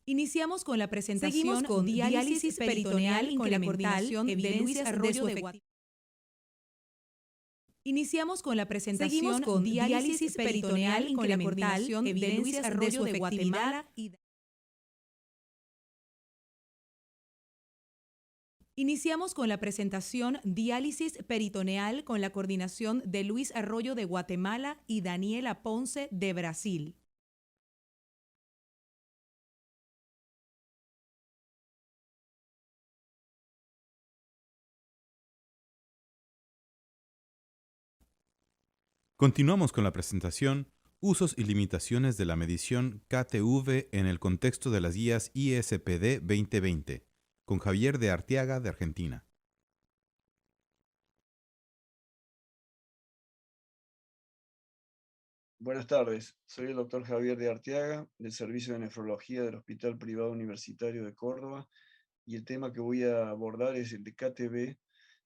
Iniciamos con la Seguimos presentación con diálisis peritoneal con la coordinación de Luis Arroyo de Guatemala. Iniciamos con la presentación diálisis peritoneal con la coordinación de Luis Arroyo de Guatemala. Iniciamos con la presentación diálisis peritoneal con la coordinación de Luis Arroyo de Guatemala y Daniela Ponce de Brasil. Continuamos con la presentación Usos y limitaciones de la medición KTV en el contexto de las guías ISPD 2020, con Javier de Arteaga de Argentina. Buenas tardes, soy el doctor Javier de Arteaga, del Servicio de Nefrología del Hospital Privado Universitario de Córdoba, y el tema que voy a abordar es el de KTV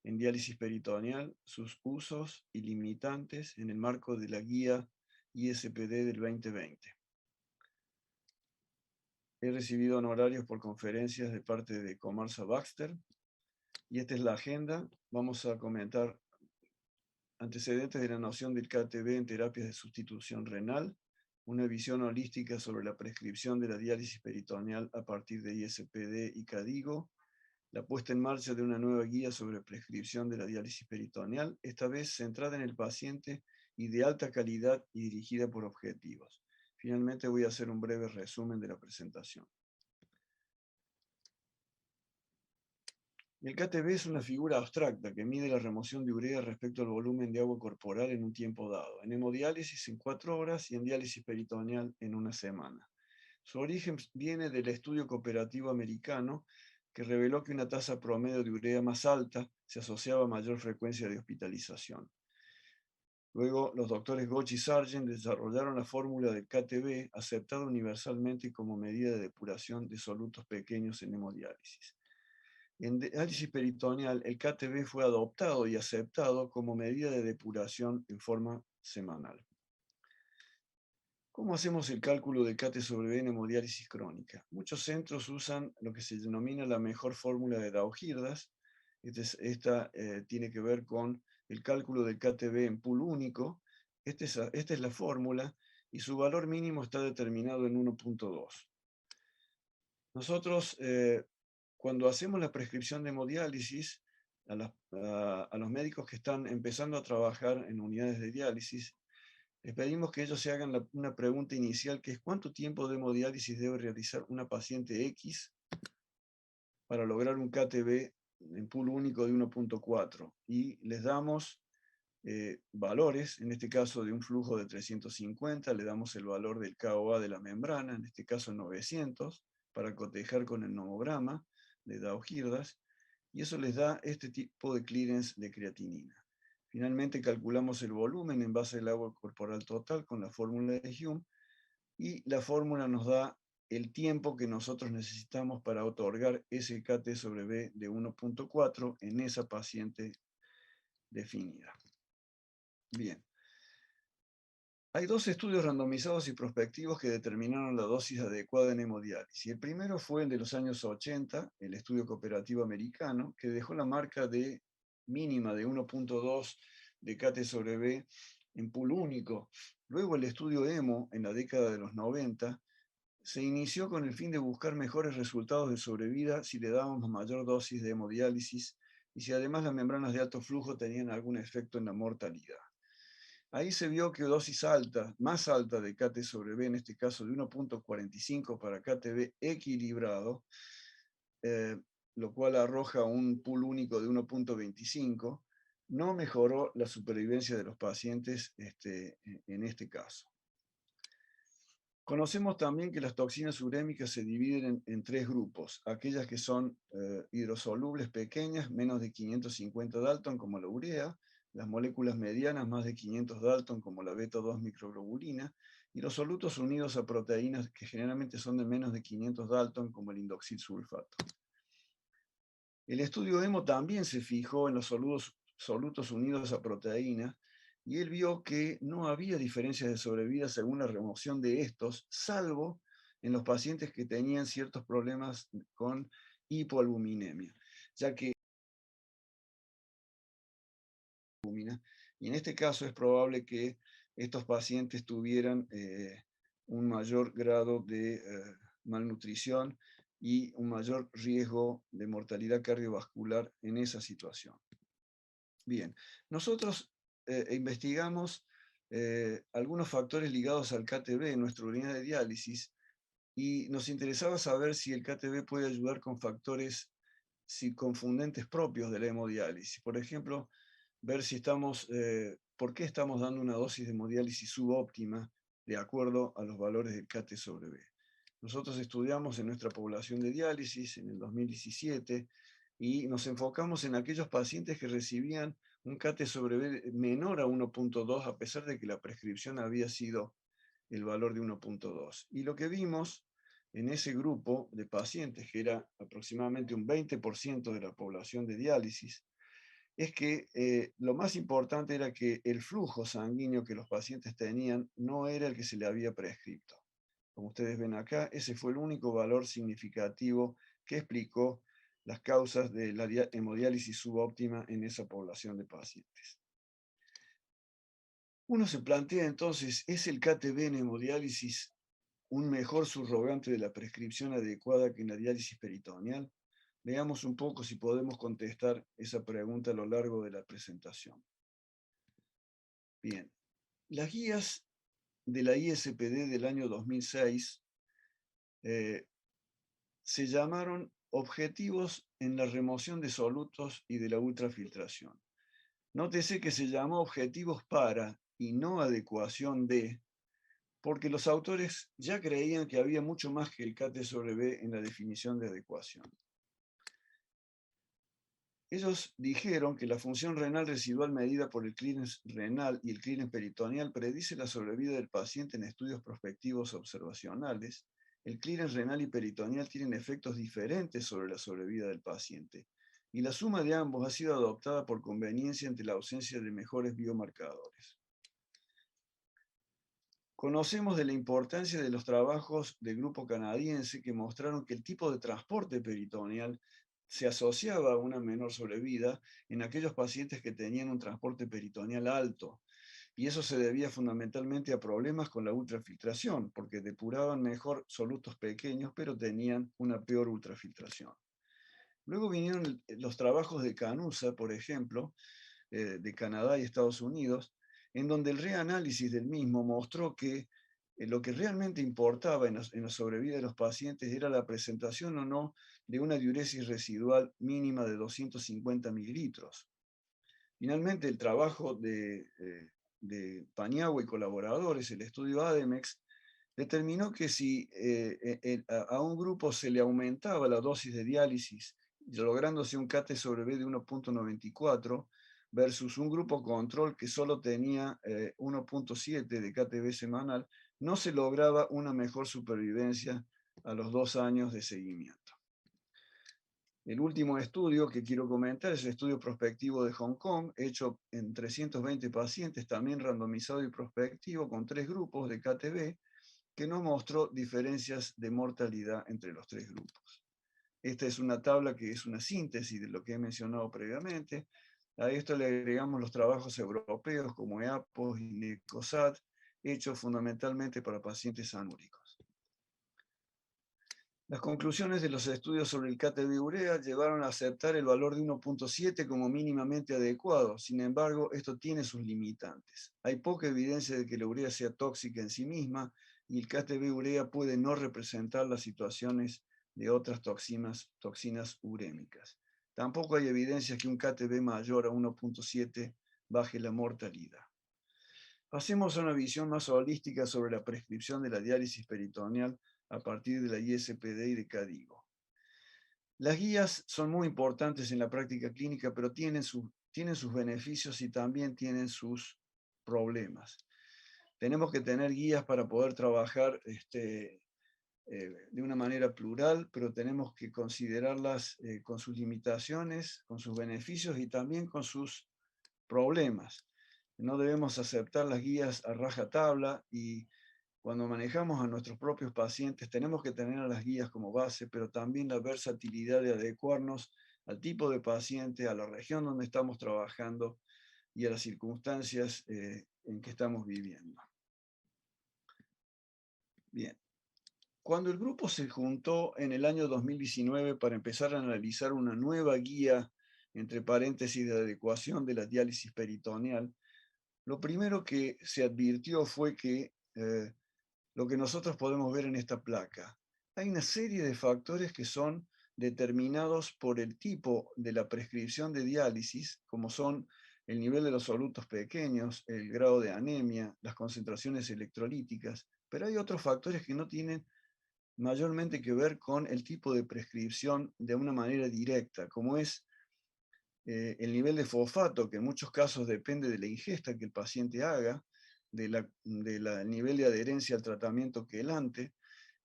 en diálisis peritoneal, sus usos y limitantes en el marco de la guía ISPD del 2020. He recibido honorarios por conferencias de parte de Comarsa Baxter, y esta es la agenda. Vamos a comentar antecedentes de la noción del KTV en terapias de sustitución renal, una visión holística sobre la prescripción de la diálisis peritoneal a partir de ISPD y KDIGO, la puesta en marcha de una nueva guía sobre prescripción de la diálisis peritoneal, esta vez centrada en el paciente y de alta calidad y dirigida por objetivos. Finalmente voy a hacer un breve resumen de la presentación. El KTV es una figura abstracta que mide la remoción de urea respecto al volumen de agua corporal en un tiempo dado, en hemodiálisis en 4 horas y en diálisis peritoneal en 1 semana. Su origen viene del estudio cooperativo americano que reveló que una tasa promedio de urea más alta se asociaba a mayor frecuencia de hospitalización. Luego, los doctores Goch y Sargent desarrollaron la fórmula del KTV, aceptada universalmente como medida de depuración de solutos pequeños en hemodiálisis. En diálisis peritoneal, el KTV fue adoptado y aceptado como medida de depuración en forma semanal. ¿Cómo hacemos el cálculo de KT sobre V en hemodiálisis crónica? Muchos centros usan lo que se denomina la mejor fórmula de Daugirdas. Esta tiene que ver con el cálculo del KTV en pool único. Esta es la fórmula y su valor mínimo está determinado en 1.2. Nosotros, cuando hacemos la prescripción de hemodiálisis, a los médicos que están empezando a trabajar en unidades de diálisis, les pedimos que ellos se hagan una pregunta inicial, que es ¿cuánto tiempo de hemodiálisis debe realizar una paciente X para lograr un KTV en pool único de 1.4? Y les damos valores, en este caso de un flujo de 350, le damos el valor del KOA de la membrana, en este caso 900, para cotejar con el nomograma de Daugirdas, y eso les da este tipo de clearance de creatinina. Finalmente calculamos el volumen en base al agua corporal total con la fórmula de Hume, y la fórmula nos da el tiempo que nosotros necesitamos para otorgar ese KT sobre B de 1.4 en esa paciente definida. Bien. Hay 2 estudios randomizados y prospectivos que determinaron la dosis adecuada en hemodiálisis. El primero fue el de los años 80, el estudio cooperativo americano, que dejó la marca de mínima de 1.2 de KT sobre B en pool único. Luego el estudio EMO, en la década de los 90, se inició con el fin de buscar mejores resultados de sobrevida si le dábamos mayor dosis de hemodiálisis y si además las membranas de alto flujo tenían algún efecto en la mortalidad. Ahí se vio que dosis alta, más alta de KT sobre B, en este caso de 1.45 para KTB equilibrado, lo cual arroja un pool único de 1.25, no mejoró la supervivencia de los pacientes en este caso. Conocemos también que las toxinas urémicas se dividen en 3 grupos: aquellas que son hidrosolubles pequeñas, menos de 550 Dalton, como la urea; las moléculas medianas, más de 500 Dalton, como la beta-2 microglobulina; y los solutos unidos a proteínas, que generalmente son de menos de 500 Dalton, como el indoxil sulfato. El estudio EMO también se fijó en los solutos unidos a proteínas, y él vio que no había diferencias de sobrevida según la remoción de estos, salvo en los pacientes que tenían ciertos problemas con hipoalbuminemia, ya que y en este caso es probable que estos pacientes tuvieran un mayor grado de malnutrición y un mayor riesgo de mortalidad cardiovascular en esa situación. Bien, nosotros investigamos algunos factores ligados al KTB en nuestra unidad de diálisis y nos interesaba saber si el KTB puede ayudar con factores confundentes propios de la hemodiálisis. Por ejemplo, ver si por qué estamos dando una dosis de hemodiálisis subóptima de acuerdo a los valores del KT sobre B. Nosotros estudiamos en nuestra población de diálisis en el 2017 y nos enfocamos en aquellos pacientes que recibían un KT sobre B menor a 1.2 a pesar de que la prescripción había sido el valor de 1.2. Y lo que vimos en ese grupo de pacientes, que era aproximadamente un 20% de la población de diálisis, es que lo más importante era que el flujo sanguíneo que los pacientes tenían no era el que se le había prescrito. Como ustedes ven acá, ese fue el único valor significativo que explicó las causas de la hemodiálisis subóptima en esa población de pacientes. Uno se plantea entonces, ¿es el KTB en hemodiálisis un mejor subrogante de la prescripción adecuada que en la diálisis peritoneal? Veamos un poco si podemos contestar esa pregunta a lo largo de la presentación. Bien, las guías de la ISPD del año 2006 se llamaron Objetivos en la remoción de solutos y de la ultrafiltración. Nótese que se llamó Objetivos para y no Adecuación de, porque los autores ya creían que había mucho más que el KT sobre B en la definición de adecuación. Ellos dijeron que la función renal residual medida por el clearance renal y el clearance peritoneal predice la sobrevida del paciente en estudios prospectivos observacionales. El clearance renal y peritoneal tienen efectos diferentes sobre la sobrevida del paciente, y la suma de ambos ha sido adoptada por conveniencia ante la ausencia de mejores biomarcadores. Conocemos de la importancia de los trabajos del grupo canadiense que mostraron que el tipo de transporte peritoneal se asociaba a una menor sobrevida en aquellos pacientes que tenían un transporte peritoneal alto. Y eso se debía fundamentalmente a problemas con la ultrafiltración, porque depuraban mejor solutos pequeños, pero tenían una peor ultrafiltración. Luego vinieron los trabajos de Canusa, por ejemplo, de Canadá y Estados Unidos, en donde el reanálisis del mismo mostró que lo que realmente importaba en la sobrevida de los pacientes era la presentación o no de una diuresis residual mínima de 250 mililitros. Finalmente, el trabajo de Paniagua y colaboradores, el estudio ADEMEX, determinó que si a un grupo se le aumentaba la dosis de diálisis, lográndose un KT sobre B de 1.94, versus un grupo control que solo tenía 1.7 de KTB semanal, no se lograba una mejor supervivencia a los 2 años de seguimiento. El último estudio que quiero comentar es el estudio prospectivo de Hong Kong, hecho en 320 pacientes, también randomizado y prospectivo, con 3 grupos de KTB, que no mostró diferencias de mortalidad entre los 3 grupos. Esta es una tabla que es una síntesis de lo que he mencionado previamente. A esto le agregamos los trabajos europeos como EAPOS y NECOSAT, hechos fundamentalmente para pacientes anúricos. Las conclusiones de los estudios sobre el KTB urea llevaron a aceptar el valor de 1.7 como mínimamente adecuado. Sin embargo, esto tiene sus limitantes. Hay poca evidencia de que la urea sea tóxica en sí misma y el KTB urea puede no representar las situaciones de otras toxinas urémicas. Tampoco hay evidencia que un KTB mayor a 1.7 baje la mortalidad. Pasemos a una visión más holística sobre la prescripción de la diálisis peritoneal a partir de la ISPD y de CADIGO. Las guías son muy importantes en la práctica clínica, pero tienen sus beneficios y también tienen sus problemas. Tenemos que tener guías para poder trabajar de una manera plural, pero tenemos que considerarlas con sus limitaciones, con sus beneficios y también con sus problemas. No debemos aceptar las guías a rajatabla y cuando manejamos a nuestros propios pacientes, tenemos que tener a las guías como base, pero también la versatilidad de adecuarnos al tipo de paciente, a la región donde estamos trabajando y a las circunstancias en que estamos viviendo. Bien. Cuando el grupo se juntó en el año 2019 para empezar a analizar una nueva guía, entre paréntesis, de adecuación de la diálisis peritoneal, lo primero que se advirtió fue que lo que nosotros podemos ver en esta placa. Hay una serie de factores que son determinados por el tipo de la prescripción de diálisis, como son el nivel de los solutos pequeños, el grado de anemia, las concentraciones electrolíticas, pero hay otros factores que no tienen mayormente que ver con el tipo de prescripción de una manera directa, como es el nivel de fosfato, que en muchos casos depende de la ingesta que el paciente haga, del nivel de adherencia al tratamiento quelante,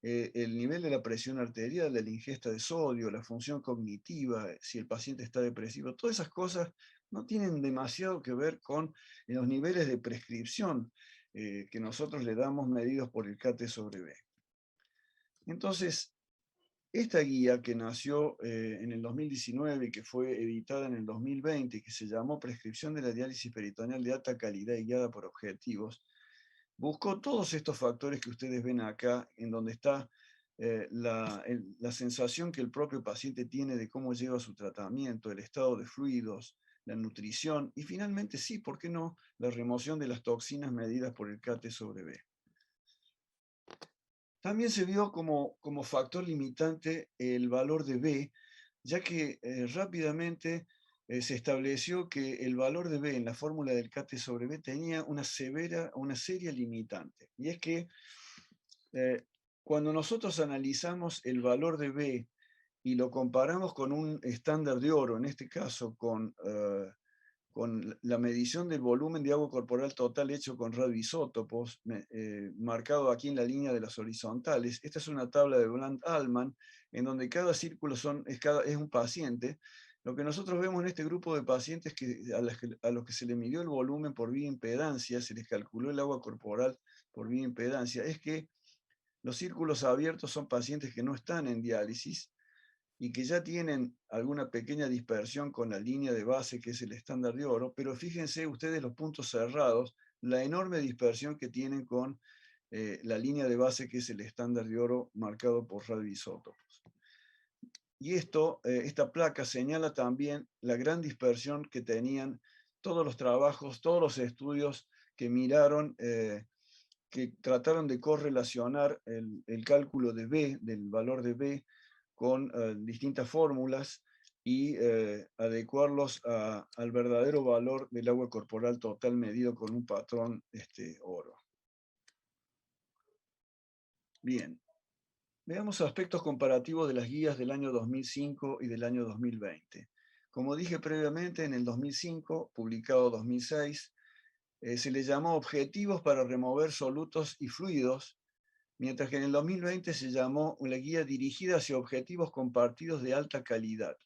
el nivel de la presión arterial, de la ingesta de sodio, la función cognitiva, si el paciente está depresivo, todas esas cosas no tienen demasiado que ver con los niveles de prescripción que nosotros le damos medidos por el KT sobre B. Entonces, esta guía que nació en el 2019 y que fue editada en el 2020, que se llamó Prescripción de la diálisis peritoneal de alta calidad y guiada por objetivos, buscó todos estos factores que ustedes ven acá, en donde está la sensación que el propio paciente tiene de cómo lleva su tratamiento, el estado de fluidos, la nutrición y finalmente, sí, ¿por qué no?, la remoción de las toxinas medidas por el KT sobre B. También se vio como factor limitante el valor de B, ya que rápidamente se estableció que el valor de B en la fórmula del KT sobre B tenía una seria limitante. Y es que cuando nosotros analizamos el valor de B y lo comparamos con un estándar de oro, en este caso con la medición del volumen de agua corporal total hecho con radioisótopos, marcado aquí en la línea de las horizontales. Esta es una tabla de Bland-Allman, en donde cada círculo es un paciente. Lo que nosotros vemos en este grupo de pacientes a los que se le midió el volumen por vía impedancia, se les calculó el agua corporal por vía impedancia, es que los círculos abiertos son pacientes que no están en diálisis, y que ya tienen alguna pequeña dispersión con la línea de base, que es el estándar de oro, pero fíjense ustedes los puntos cerrados, la enorme dispersión que tienen con la línea de base, que es el estándar de oro marcado por radioisótopos. Y esta placa señala también la gran dispersión que tenían todos los trabajos, todos los estudios que miraron, que trataron de correlacionar el cálculo de B, del valor de B, con distintas fórmulas y adecuarlos al verdadero valor del agua corporal total medido con un patrón oro. Bien, veamos aspectos comparativos de las guías del año 2005 y del año 2020. Como dije previamente, en el 2005, publicado 2006, se le llamó Objetivos para remover solutos y fluidos, mientras que en el 2020 se llamó una guía dirigida hacia objetivos compartidos de alta calidad.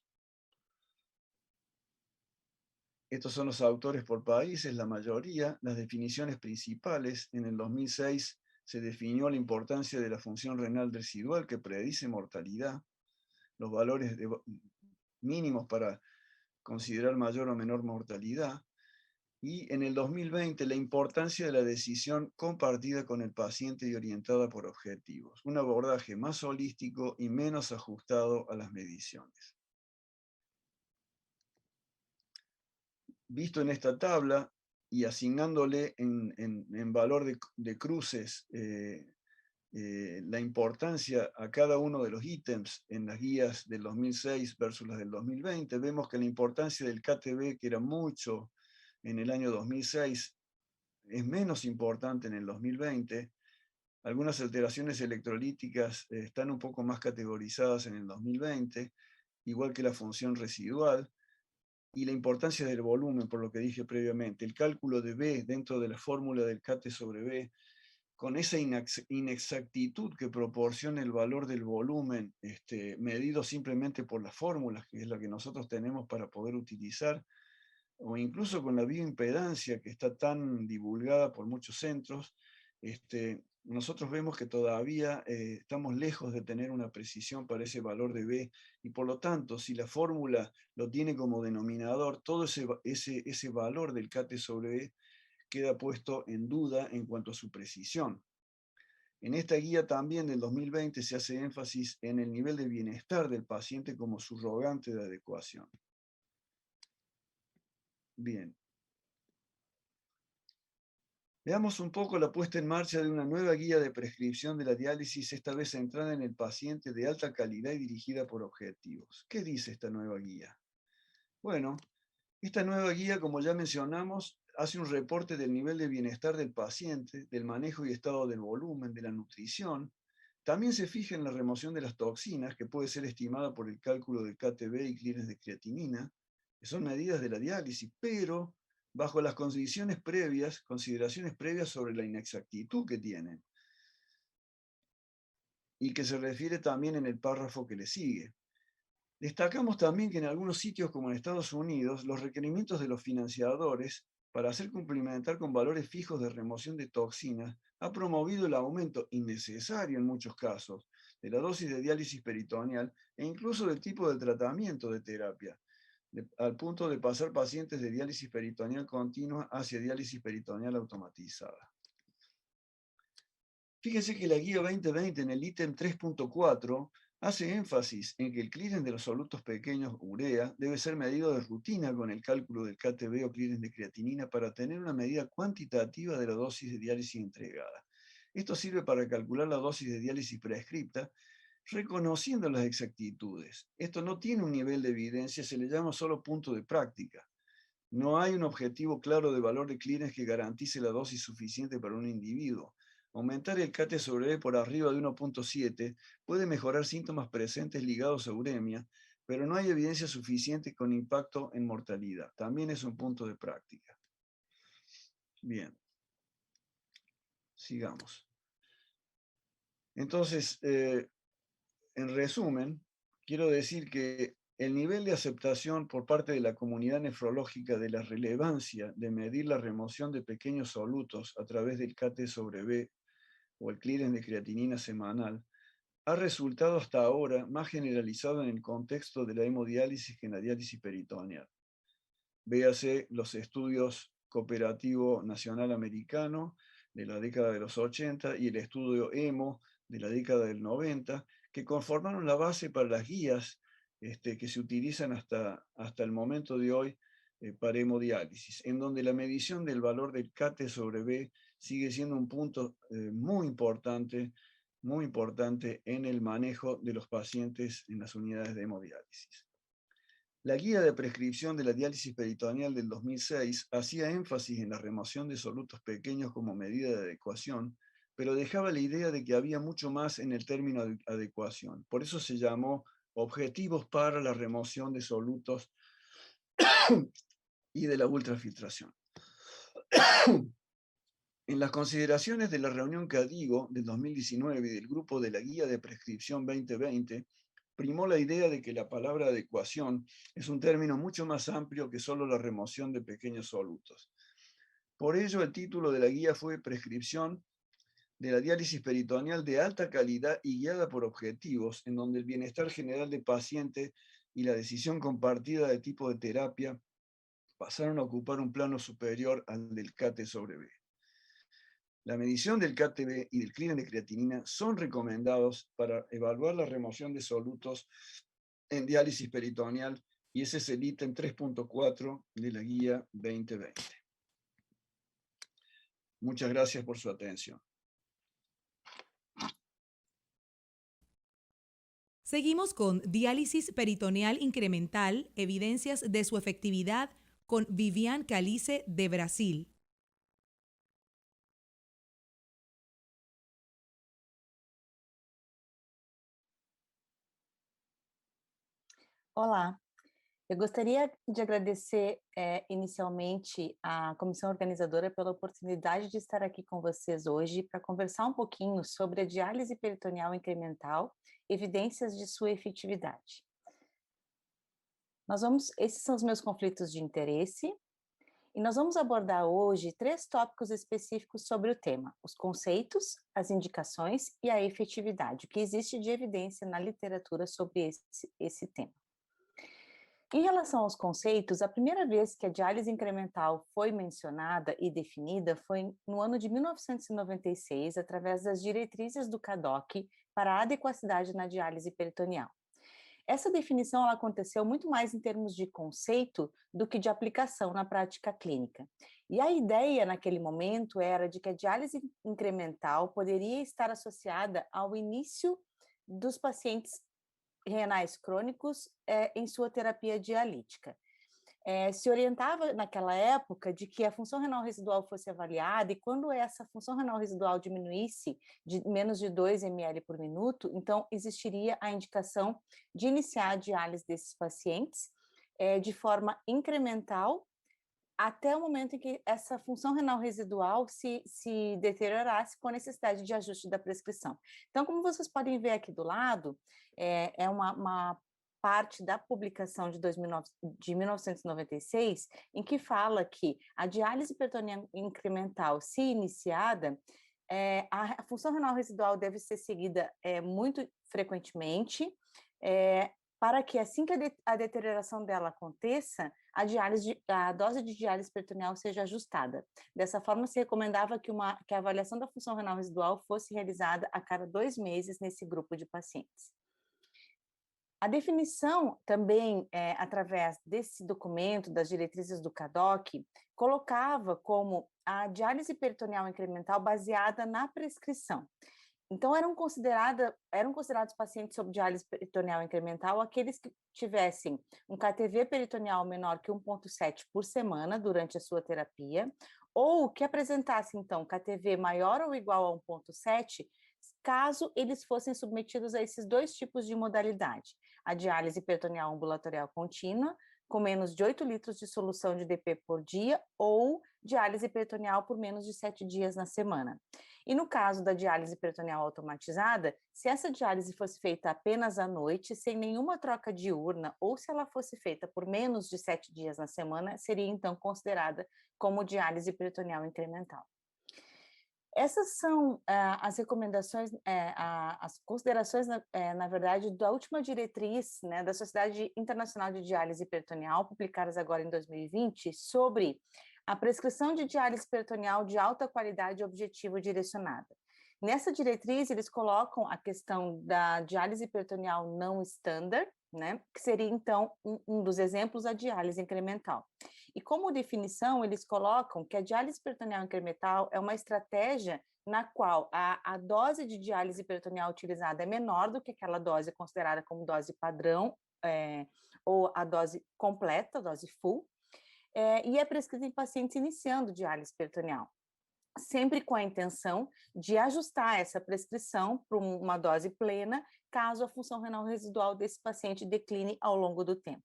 Estos son los autores por países, la mayoría, las definiciones principales. En el 2006 se definió la importancia de la función renal residual que predice mortalidad, los valores mínimos para considerar mayor o menor mortalidad, y en el 2020 la importancia de la decisión compartida con el paciente y orientada por objetivos, un abordaje más holístico y menos ajustado a las mediciones. Visto en esta tabla y asignándole en valor de cruces la importancia a cada uno de los ítems en las guías del 2006 versus las del 2020, vemos que la importancia del KTB, que era mucho en el año 2006, es menos importante en el 2020. Algunas alteraciones electrolíticas están un poco más categorizadas en el 2020, igual que la función residual, y la importancia del volumen, por lo que dije previamente. El cálculo de B dentro de la fórmula del KT sobre B, con esa inexactitud que proporciona el valor del volumen, medido simplemente por las fórmulas, que es la que nosotros tenemos para poder utilizar, o incluso con la bioimpedancia que está tan divulgada por muchos centros, nosotros vemos que todavía estamos lejos de tener una precisión para ese valor de B, y por lo tanto, si la fórmula lo tiene como denominador, todo ese valor del KT sobre B queda puesto en duda en cuanto a su precisión. En esta guía también del 2020 se hace énfasis en el nivel de bienestar del paciente como subrogante de adecuación. Bien. Veamos un poco la puesta en marcha de una nueva guía de prescripción de la diálisis, esta vez centrada en el paciente, de alta calidad y dirigida por objetivos. ¿Qué dice esta nueva guía? Bueno, esta nueva guía, como ya mencionamos, hace un reporte del nivel de bienestar del paciente, del manejo y estado del volumen, de la nutrición. También se fija en la remoción de las toxinas, que puede ser estimada por el cálculo del KTB y clearance de creatinina, que son medidas de la diálisis, pero bajo las consideraciones previas sobre la inexactitud que tienen, y que se refiere también en el párrafo que le sigue. Destacamos también que en algunos sitios, como en Estados Unidos, los requerimientos de los financiadores para hacer cumplimentar con valores fijos de remoción de toxinas ha promovido el aumento innecesario en muchos casos de la dosis de diálisis peritoneal e incluso del tipo de tratamiento de terapia, al punto de pasar pacientes de diálisis peritoneal continua hacia diálisis peritoneal automatizada. Fíjense que la guía 2020 en el ítem 3.4 hace énfasis en que el clearance de los solutos pequeños urea debe ser medido de rutina con el cálculo del KTB o clearance de creatinina para tener una medida cuantitativa de la dosis de diálisis entregada. Esto sirve para calcular la dosis de diálisis prescripta, reconociendo las exactitudes. Esto no tiene un nivel de evidencia, se le llama solo punto de práctica. No hay un objetivo claro de valor de clearance que garantice la dosis suficiente para un individuo. Aumentar el KT sobre B por arriba de 1.7 puede mejorar síntomas presentes ligados a uremia, pero no hay evidencia suficiente con impacto en mortalidad. También es un punto de práctica. Bien, sigamos. Entonces, en resumen, quiero decir que el nivel de aceptación por parte de la comunidad nefrológica de la relevancia de medir la remoción de pequeños solutos a través del KT sobre B o el clearance de creatinina semanal ha resultado hasta ahora más generalizado en el contexto de la hemodiálisis que en la diálisis peritoneal. Véase los estudios Cooperativo Nacional Americano de la década de los 80 y el estudio EMO de la década del 90, que conformaron la base para las guías que se utilizan hasta el momento de hoy para hemodiálisis, en donde la medición del valor del KT sobre B sigue siendo un punto muy importante en el manejo de los pacientes en las unidades de hemodiálisis. La guía de prescripción de la diálisis peritoneal del 2006 hacía énfasis en la remoción de solutos pequeños como medida de adecuación, pero dejaba la idea de que había mucho más en el término de adecuación. Por eso se llamó Objetivos para la remoción de solutos y de la ultrafiltración. En las consideraciones de la reunión CADIGO del 2019 y del grupo de la Guía de Prescripción 2020, primó la idea de que la palabra adecuación es un término mucho más amplio que solo la remoción de pequeños solutos. Por ello, el título de la guía fue Prescripción de la diálisis peritoneal de alta calidad y guiada por objetivos, en donde el bienestar general del paciente y la decisión compartida de tipo de terapia pasaron a ocupar un plano superior al del KT sobre B. La medición del KTB y del clearance de creatinina son recomendados para evaluar la remoción de solutos en diálisis peritoneal, y ese es el ítem 3.4 de la guía 2020. Muchas gracias por su atención. Seguimos con diálisis peritoneal incremental, evidencias de su efectividad, con Vivian Calice de Brasil. Olá, eu gostaria de agradecer inicialmente à comissão organizadora pela oportunidade de estar aqui com vocês hoje para conversar um pouquinho sobre a diálise peritoneal incremental, evidências de sua efetividade. Esses são os meus conflitos de interesse E nós vamos abordar hoje 3 tópicos específicos sobre o tema: os conceitos, as indicações e a efetividade, o que existe de evidência na literatura sobre esse tema. Em relação aos conceitos, a primeira vez que a diálise incremental foi mencionada e definida foi no ano de 1996, através das diretrizes do CADOC para a adequacidade na diálise peritoneal. Essa definição ela aconteceu muito mais em termos de conceito do que de aplicação na prática clínica. E a ideia naquele momento era de que a diálise incremental poderia estar associada ao início dos pacientes renais crônicos em sua terapia dialítica. Se orientava naquela época de que a função renal residual fosse avaliada e quando essa função renal residual diminuísse de menos de 2 ml por minuto, então existiria a indicação de iniciar a diálise desses pacientes de forma incremental até o momento em que essa função renal residual se deteriorasse com a necessidade de ajuste da prescrição. Então, como vocês podem ver aqui do lado, é uma parte da publicação de 1996, em que fala que a diálise peritoneal incremental, se iniciada, a função renal residual deve ser seguida muito frequentemente, para que assim que a deterioração dela aconteça, a dose de diálise peritoneal seja ajustada. Dessa forma, se recomendava que a avaliação da função renal residual fosse realizada a cada 2 meses nesse grupo de pacientes. A definição também, através desse documento, das diretrizes do CADOC, colocava como a diálise peritoneal incremental baseada na prescrição. Então, eram considerados pacientes sob diálise peritoneal incremental aqueles que tivessem um KTV peritoneal menor que 1,7 por semana durante a sua terapia, ou que apresentassem, então, KTV maior ou igual a 1,7, caso eles fossem submetidos a esses 2 tipos de modalidade: a diálise peritoneal ambulatorial contínua, com menos de 8 litros de solução de DP por dia, ou diálise peritoneal por menos de 7 dias na semana. E no caso da diálise peritoneal automatizada, se essa diálise fosse feita apenas à noite, sem nenhuma troca diurna, ou se ela fosse feita por menos de 7 dias na semana, seria então considerada como diálise peritoneal incremental. Essas são as recomendações, as considerações, na verdade, da última diretriz, né, da Sociedade Internacional de Diálise Peritoneal, publicadas agora em 2020, sobre a prescrição de diálise peritoneal de alta qualidade objetivo direcionada. Nessa diretriz, eles colocam a questão da diálise peritoneal não standard, né, que seria, então, um dos exemplos, a diálise incremental. E como definição, eles colocam que a diálise peritoneal incremental é uma estratégia na qual a dose de diálise peritoneal utilizada é menor do que aquela dose considerada como dose padrão, ou a dose completa, a dose full, e é prescrita em pacientes iniciando diálise peritoneal, sempre com a intenção de ajustar essa prescrição para uma dose plena, caso a função renal residual desse paciente decline ao longo do tempo.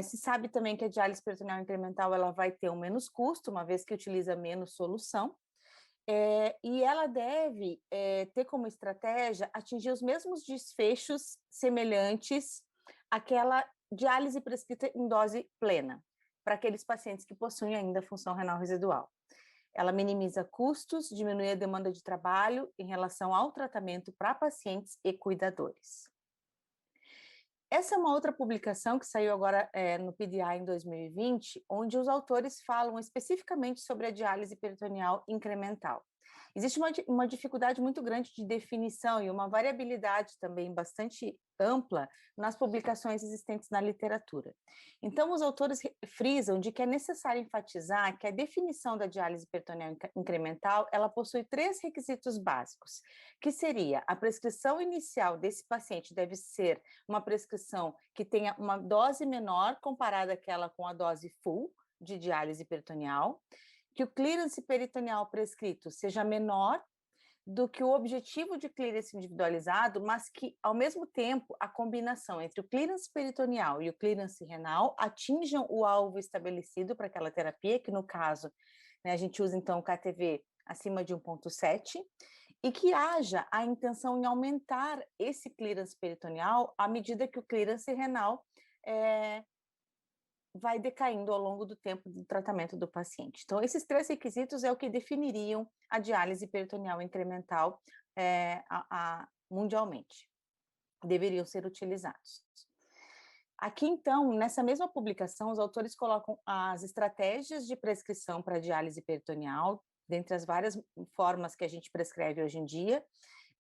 Se sabe também que a diálise peritoneal incremental ela vai ter um menos custo, uma vez que utiliza menos solução, e ela deve ter como estratégia atingir os mesmos desfechos semelhantes àquela diálise prescrita em dose plena, para aqueles pacientes que possuem ainda função renal residual. Ela minimiza custos, diminui a demanda de trabalho em relação ao tratamento para pacientes e cuidadores. Essa é uma outra publicação que saiu agora no PDA em 2020, onde os autores falam especificamente sobre a diálise peritoneal incremental. Existe uma dificuldade muito grande de definição e uma variabilidade também bastante ampla nas publicações existentes na literatura. Então, os autores frisam de que é necessário enfatizar que a definição da diálise peritoneal incremental, ela possui 3 requisitos básicos, que seria a prescrição inicial desse paciente deve ser uma prescrição que tenha uma dose menor comparada àquela com a dose full de diálise peritoneal, que o clearance peritoneal prescrito seja menor do que o objetivo de clearance individualizado, mas que, ao mesmo tempo, a combinação entre o clearance peritoneal e o clearance renal atinjam o alvo estabelecido para aquela terapia, que no caso, né, a gente usa então o KTV acima de 1,7, e que haja a intenção em aumentar esse clearance peritoneal à medida que o clearance renal vai decaindo ao longo do tempo do tratamento do paciente. Então, esses 3 requisitos é o que definiriam a diálise peritoneal incremental mundialmente. Deveriam ser utilizados. Aqui, então, nessa mesma publicação, os autores colocam as estratégias de prescrição para diálise peritoneal, dentre as várias formas que a gente prescreve hoje em dia,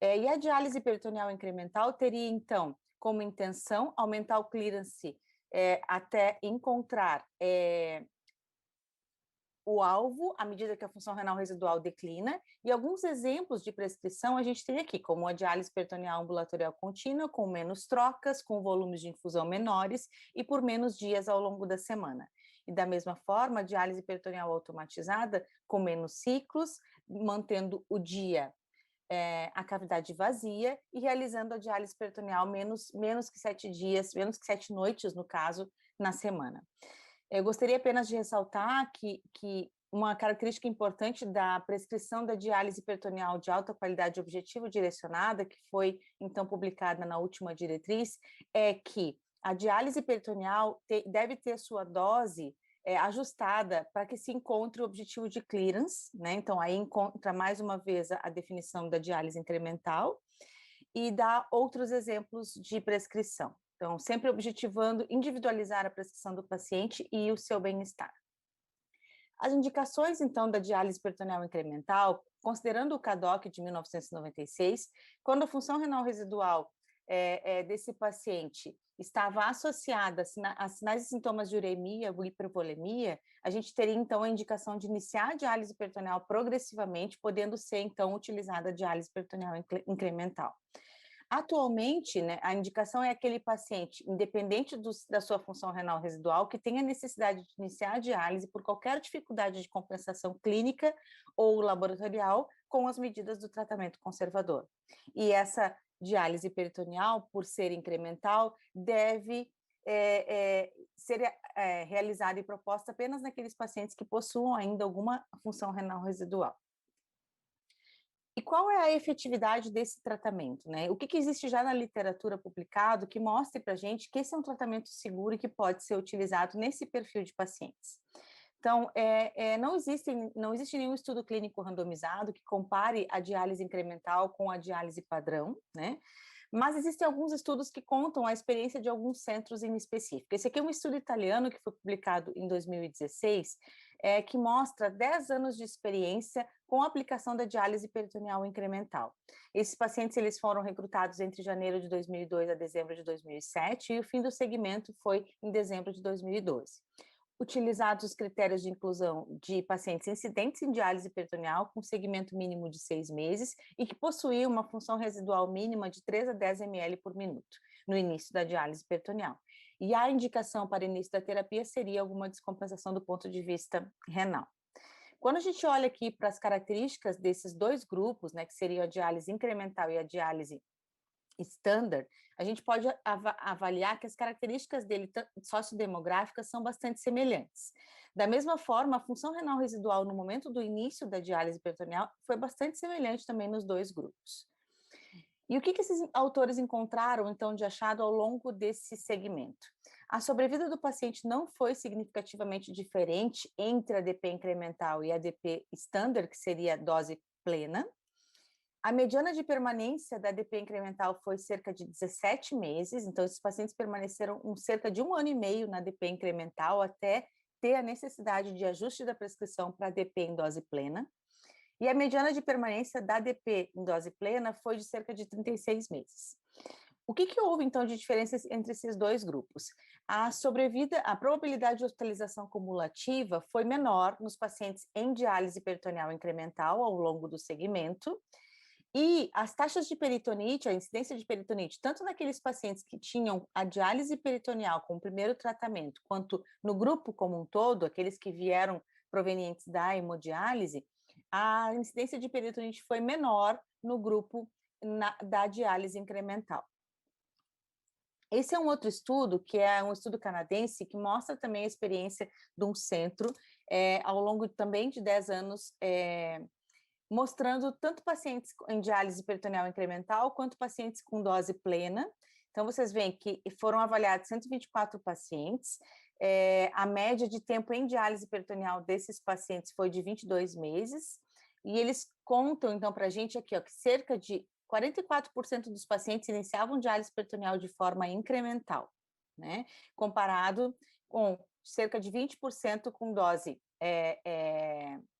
e a diálise peritoneal incremental teria, então, como intenção aumentar o clearance até encontrar o alvo à medida que a função renal residual declina, e alguns exemplos de prescrição a gente tem aqui, como a diálise peritoneal ambulatorial contínua, com menos trocas, com volumes de infusão menores e por menos dias ao longo da semana. E da mesma forma, a diálise peritoneal automatizada, com menos ciclos, mantendo o dia a cavidade vazia e realizando a diálise peritoneal menos que 7 dias, menos que 7 noites, no caso, na semana. Eu gostaria apenas de ressaltar que uma característica importante da prescrição da diálise peritoneal de alta qualidade objetivo direcionada, que foi, então, publicada na última diretriz, é que a diálise peritoneal deve ter sua dose ajustada para que se encontre o objetivo de clearance, né? Então, aí encontra mais uma vez a definição da diálise incremental e dá outros exemplos de prescrição. Então, sempre objetivando individualizar a prescrição do paciente e o seu bem-estar. As indicações, então, da diálise peritoneal incremental, considerando o CADOC de 1996, quando a função renal residual desse paciente estava associada a sinais e sintomas de uremia ou hipervolemia, a gente teria, então, a indicação de iniciar a diálise peritoneal progressivamente, podendo ser, então, utilizada a diálise peritoneal incremental. Atualmente, né, a indicação é aquele paciente, independente da sua função renal residual, que tenha necessidade de iniciar a diálise por qualquer dificuldade de compensação clínica ou laboratorial com as medidas do tratamento conservador. E essa diálise peritoneal, por ser incremental, deve ser realizada e proposta apenas naqueles pacientes que possuam ainda alguma função renal residual. E qual é a efetividade desse tratamento, né? O que existe já na literatura publicado que mostre para a gente que esse é um tratamento seguro e que pode ser utilizado nesse perfil de pacientes? Então, não existe nenhum estudo clínico randomizado que compare a diálise incremental com a diálise padrão, né? Mas existem alguns estudos que contam a experiência de alguns centros em específico. Esse aqui é um estudo italiano que foi publicado em 2016, que mostra 10 anos de experiência com a aplicação da diálise peritoneal incremental. Esses pacientes eles foram recrutados entre janeiro de 2002 a dezembro de 2007 e o fim do segmento foi em dezembro de 2012. Utilizados os critérios de inclusão de pacientes incidentes em diálise peritoneal com segmento mínimo de 6 meses e que possuíam uma função residual mínima de 3 a 10 ml por minuto no início da diálise peritoneal. E a indicação para início da terapia seria alguma descompensação do ponto de vista renal. Quando a gente olha aqui para as características desses dois grupos, né, que seriam a diálise incremental e a diálise standard, a gente pode avaliar que as características dele sociodemográficas são bastante semelhantes. Da mesma forma, a função renal residual no momento do início da diálise peritoneal foi bastante semelhante também nos dois grupos. E o que esses autores encontraram, então, de achado ao longo desse segmento? A sobrevida do paciente não foi significativamente diferente entre a ADP incremental e a ADP standard, que seria a dose plena. A mediana de permanência da ADP incremental foi cerca de 17 meses, então esses pacientes permaneceram cerca de 1 ano e meio na ADP incremental até ter a necessidade de ajuste da prescrição para ADP em dose plena. E a mediana de permanência da ADP em dose plena foi de cerca de 36 meses. O que houve, então, de diferenças entre esses dois grupos? A sobrevida, a probabilidade de hospitalização cumulativa foi menor nos pacientes em diálise peritoneal incremental ao longo do segmento, e as taxas de peritonite, a incidência de peritonite, tanto naqueles pacientes que tinham a diálise peritoneal como primeiro tratamento, quanto no grupo como um todo, aqueles que vieram provenientes da hemodiálise, a incidência de peritonite foi menor no grupo da diálise incremental. Esse é um outro estudo, que é um estudo canadense, que mostra também a experiência de um centro, ao longo também de 10 anos, mostrando tanto pacientes em diálise peritoneal incremental, quanto pacientes com dose plena. Então, vocês veem que foram avaliados 124 pacientes, A média de tempo em diálise peritoneal desses pacientes foi de 22 meses, e eles contam, então, para a gente aqui, ó, que cerca de 44% dos pacientes iniciavam diálise peritoneal de forma incremental, né? Comparado com cerca de 20% com dose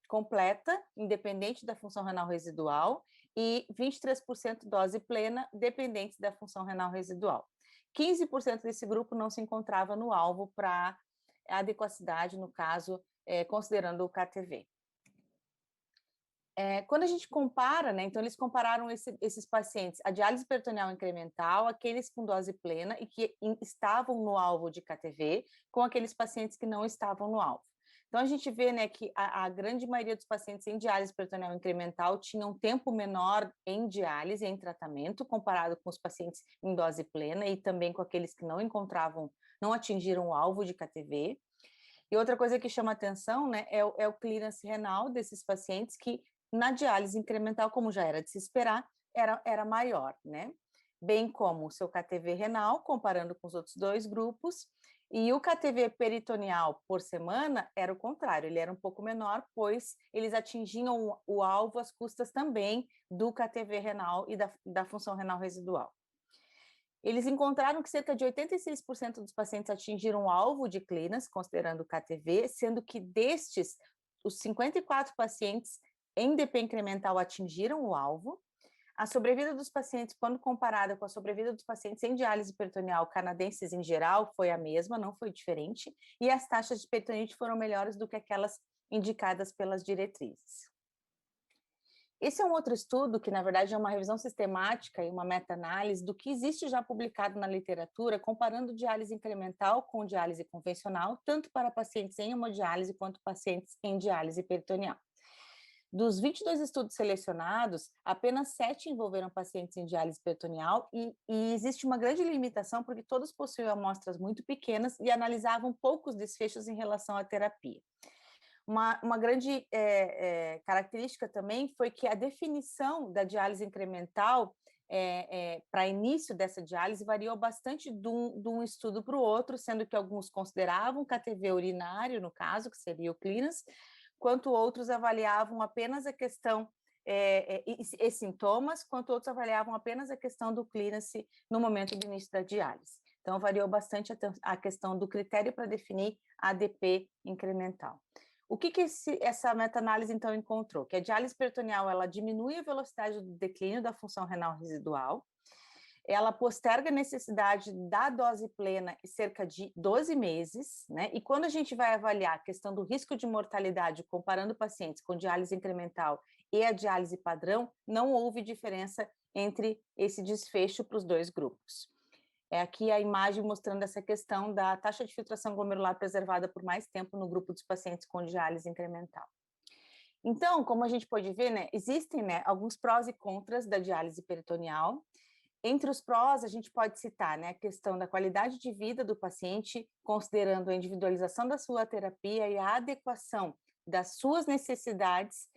completa, independente da função renal residual, e 23% dose plena, dependentes da função renal residual. 15% desse grupo não se encontrava no alvo para adequacidade, no caso, considerando o KTV. Quando a gente compara, né, então eles compararam esses pacientes, a diálise peritoneal incremental, aqueles com dose plena e que estavam no alvo de KTV, com aqueles pacientes que não estavam no alvo. Então, a gente vê, né, que a grande maioria dos pacientes em diálise peritoneal incremental tinham um tempo menor em diálise, em tratamento, comparado com os pacientes em dose plena e também com aqueles que não atingiram o alvo de KTV. E outra coisa que chama atenção, né, é o clearance renal desses pacientes que, na diálise incremental, como já era de se esperar, era maior, né? Bem como o seu KTV renal, comparando com os outros dois grupos, e o KTV peritoneal por semana era o contrário, ele era um pouco menor, pois eles atingiam o alvo às custas também do KTV renal e da função renal residual. Eles encontraram que cerca de 86% dos pacientes atingiram o alvo de clearance, considerando o KTV, sendo que destes, os 54 pacientes em DP incremental atingiram o alvo. A sobrevida dos pacientes, quando comparada com a sobrevida dos pacientes em diálise peritoneal canadenses em geral, foi a mesma, não foi diferente, e as taxas de peritonite foram melhores do que aquelas indicadas pelas diretrizes. Esse é um outro estudo que, na verdade, é uma revisão sistemática e uma meta-análise do que existe já publicado na literatura, comparando diálise incremental com diálise convencional, tanto para pacientes em hemodiálise quanto pacientes em diálise peritoneal. Dos 22 estudos selecionados, apenas 7 envolveram pacientes em diálise peritoneal e existe uma grande limitação porque todos possuíam amostras muito pequenas e analisavam poucos desfechos em relação à terapia. Uma grande característica também foi que a definição da diálise incremental para início dessa diálise variou bastante de um estudo para o outro, sendo que alguns consideravam KTV urinário, no caso, que seria o clearance, quanto outros avaliavam apenas a questão e sintomas, quanto outros avaliavam apenas a questão do clearance no momento do início da diálise. Então, variou bastante a questão do critério para definir a ADP incremental. O que essa meta-análise, então, encontrou? Que a diálise peritoneal, ela diminui a velocidade do declínio da função renal residual, ela posterga a necessidade da dose plena em cerca de 12 meses, né? E quando a gente vai avaliar a questão do risco de mortalidade, comparando pacientes com diálise incremental e a diálise padrão, não houve diferença entre esse desfecho para os dois grupos. Aqui a imagem mostrando essa questão da taxa de filtração glomerular preservada por mais tempo no grupo dos pacientes com diálise incremental. Então, como a gente pode ver, né, existem, né, alguns prós e contras da diálise peritoneal. Entre os prós, a gente pode citar, né, a questão da qualidade de vida do paciente, considerando a individualização da sua terapia e a adequação das suas necessidades,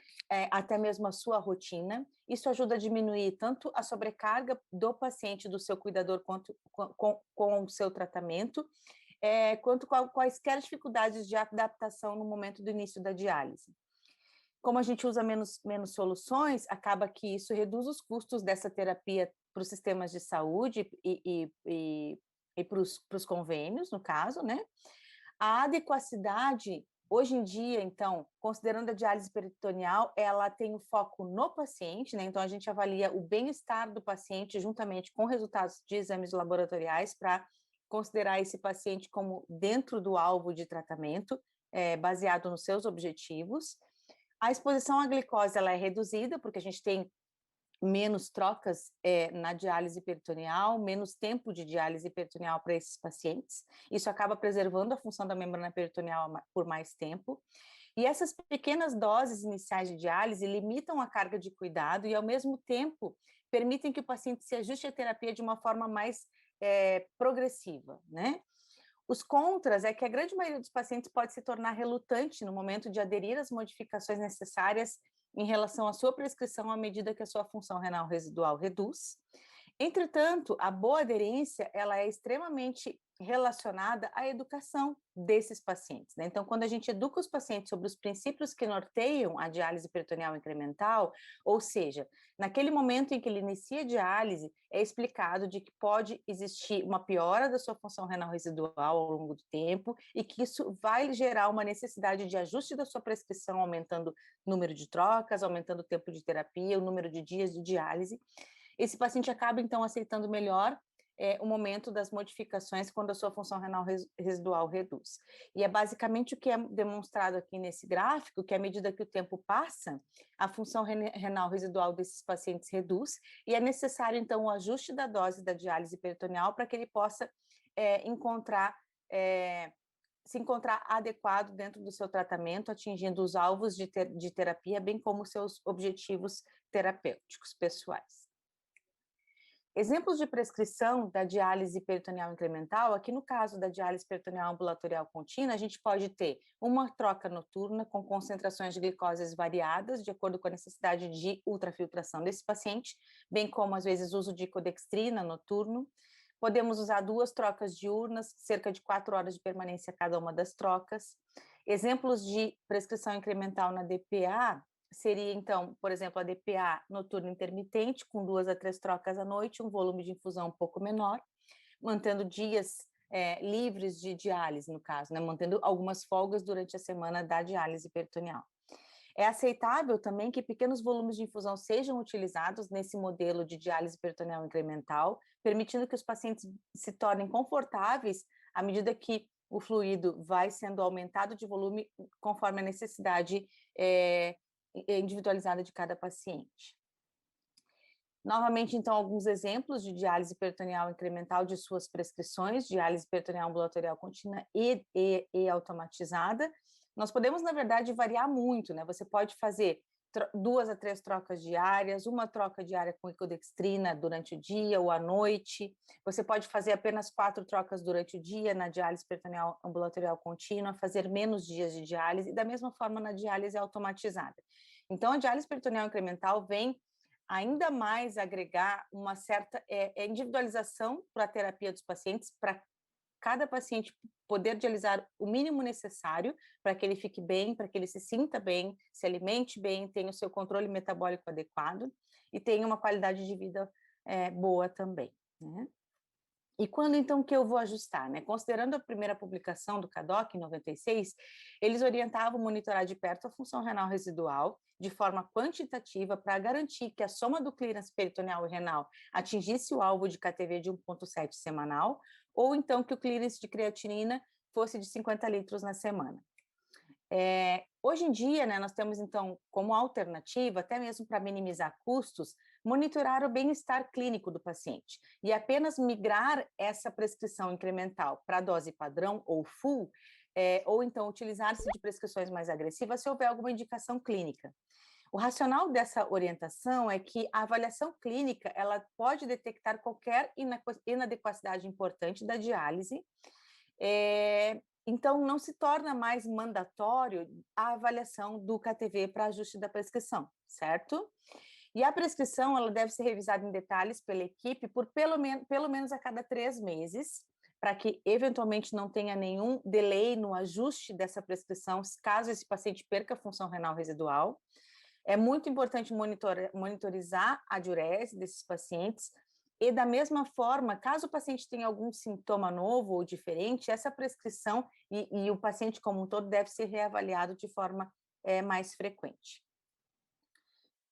até mesmo a sua rotina. Isso ajuda a diminuir tanto a sobrecarga do paciente, do seu cuidador, quanto com o seu tratamento, quanto quaisquer dificuldades de adaptação no momento do início da diálise. Como a gente usa menos soluções, acaba que isso reduz os custos dessa terapia para os sistemas de saúde e para os convênios, no caso, né? A adequacidade, hoje em dia, então, considerando a diálise peritoneal, ela tem o foco no paciente, né? Então, a gente avalia o bem-estar do paciente juntamente com resultados de exames laboratoriais para considerar esse paciente como dentro do alvo de tratamento, baseado nos seus objetivos. A exposição à glicose ela é reduzida, porque a gente tem menos trocas na diálise peritoneal, menos tempo de diálise peritoneal para esses pacientes. Isso acaba preservando a função da membrana peritoneal por mais tempo. E essas pequenas doses iniciais de diálise limitam a carga de cuidado e, ao mesmo tempo, permitem que o paciente se ajuste à terapia de uma forma mais progressiva, né? Os contras é que a grande maioria dos pacientes pode se tornar relutante no momento de aderir às modificações necessárias em relação à sua prescrição à medida que a sua função renal residual reduz. Entretanto, a boa aderência ela é extremamente relacionada à educação desses pacientes, né? Então, quando a gente educa os pacientes sobre os princípios que norteiam a diálise peritoneal incremental, ou seja, naquele momento em que ele inicia a diálise, é explicado de que pode existir uma piora da sua função renal residual ao longo do tempo e que isso vai gerar uma necessidade de ajuste da sua prescrição, aumentando o número de trocas, aumentando o tempo de terapia, o número de dias de diálise. Esse paciente acaba, então, aceitando melhor o momento das modificações quando a sua função renal residual reduz. E é basicamente o que é demonstrado aqui nesse gráfico, que à medida que o tempo passa, a função renal residual desses pacientes reduz, e é necessário, então, o ajuste da dose da diálise peritoneal para que ele possa se encontrar adequado dentro do seu tratamento, atingindo os alvos de terapia, bem como seus objetivos terapêuticos pessoais. Exemplos de prescrição da diálise peritoneal incremental, aqui no caso da diálise peritoneal ambulatorial contínua, a gente pode ter uma troca noturna com concentrações de glicoses variadas, de acordo com a necessidade de ultrafiltração desse paciente, bem como, às vezes, uso de codextrina noturno. Podemos usar 2 trocas diurnas, cerca de 4 horas de permanência cada uma das trocas. Exemplos de prescrição incremental na DPA seria, então, por exemplo, a DPA noturno intermitente, com 2 a 3 trocas à noite, um volume de infusão um pouco menor, mantendo dias livres de diálise, no caso, né? Mantendo algumas folgas durante a semana da diálise peritoneal. É aceitável também que pequenos volumes de infusão sejam utilizados nesse modelo de diálise peritoneal incremental, permitindo que os pacientes se tornem confortáveis à medida que o fluido vai sendo aumentado de volume conforme a necessidade individualizada de cada paciente. Novamente, então, alguns exemplos de diálise peritoneal incremental de suas prescrições, diálise peritoneal ambulatorial contínua e automatizada. Nós podemos, na verdade, variar muito, né? Você pode fazer 2 a 3 trocas diárias, uma troca diária com ecodextrina durante o dia ou à noite. Você pode fazer apenas 4 trocas durante o dia na diálise peritoneal ambulatorial contínua, fazer menos dias de diálise, e da mesma forma na diálise automatizada. Então, a diálise peritoneal incremental vem ainda mais agregar uma certa individualização para a terapia dos pacientes, para cada paciente poder dialisar o mínimo necessário para que ele fique bem, para que ele se sinta bem, se alimente bem, tenha o seu controle metabólico adequado e tenha uma qualidade de vida boa também, né? E quando, então, que eu vou ajustar, né? Considerando a primeira publicação do CADOC, em 96, eles orientavam monitorar de perto a função renal residual de forma quantitativa para garantir que a soma do clearance peritoneal e renal atingisse o alvo de KTV de 1,7 semanal, ou então que o clearance de creatinina fosse de 50 litros na semana. Hoje em dia, né, nós temos, então, como alternativa, até mesmo para minimizar custos, monitorar o bem-estar clínico do paciente e apenas migrar essa prescrição incremental para dose padrão ou full, ou então utilizar-se de prescrições mais agressivas se houver alguma indicação clínica. O racional dessa orientação é que a avaliação clínica ela pode detectar qualquer inadequacidade importante da diálise, então não se torna mais mandatório a avaliação do KTV para ajuste da prescrição, certo? E a prescrição ela deve ser revisada em detalhes pela equipe por pelo menos a cada 3 meses, para que eventualmente não tenha nenhum delay no ajuste dessa prescrição, caso esse paciente perca a função renal residual. É muito importante monitorizar a diurese desses pacientes e, da mesma forma, caso o paciente tenha algum sintoma novo ou diferente, essa prescrição e o paciente como um todo deve ser reavaliado de forma mais frequente.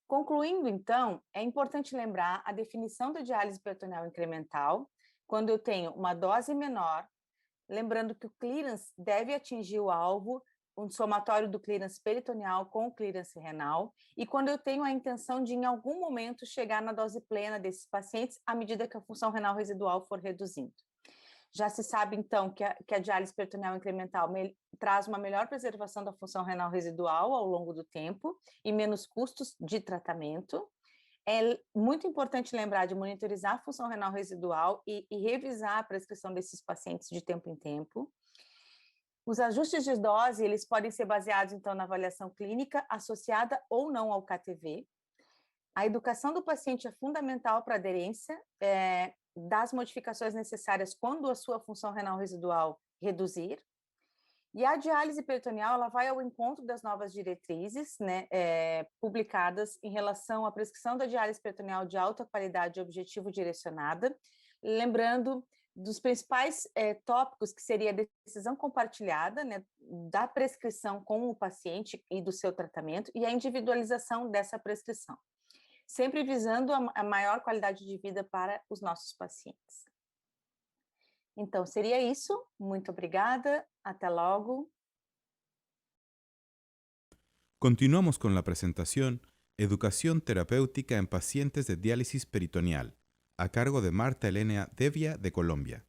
Concluindo, então, é importante lembrar a definição da diálise peritoneal incremental, quando eu tenho uma dose menor, lembrando que o clearance deve atingir o alvo, um somatório do clearance peritoneal com o clearance renal, e quando eu tenho a intenção de, em algum momento, chegar na dose plena desses pacientes, à medida que a função renal residual for reduzindo. Já se sabe, então, que a diálise peritoneal incremental traz uma melhor preservação da função renal residual ao longo do tempo e menos custos de tratamento. É muito importante lembrar de monitorizar a função renal residual e revisar a prescrição desses pacientes de tempo em tempo. Os ajustes de dose, eles podem ser baseados, então, na avaliação clínica associada ou não ao KTV. A educação do paciente é fundamental para a aderência das modificações necessárias quando a sua função renal residual reduzir. E a diálise peritoneal ela vai ao encontro das novas diretrizes, né, publicadas em relação à prescrição da diálise peritoneal de alta qualidade e objetivo direcionada, lembrando dos principais tópicos que seria a decisão compartilhada, né, da prescrição com o paciente e do seu tratamento e a individualização dessa prescrição, sempre visando a maior qualidade de vida para os nossos pacientes. Então, seria isso. Muito obrigada. Hasta luego. Continuamos con la presentación Educación terapéutica en pacientes de diálisis peritoneal, a cargo de Marta Elena Devia de Colombia.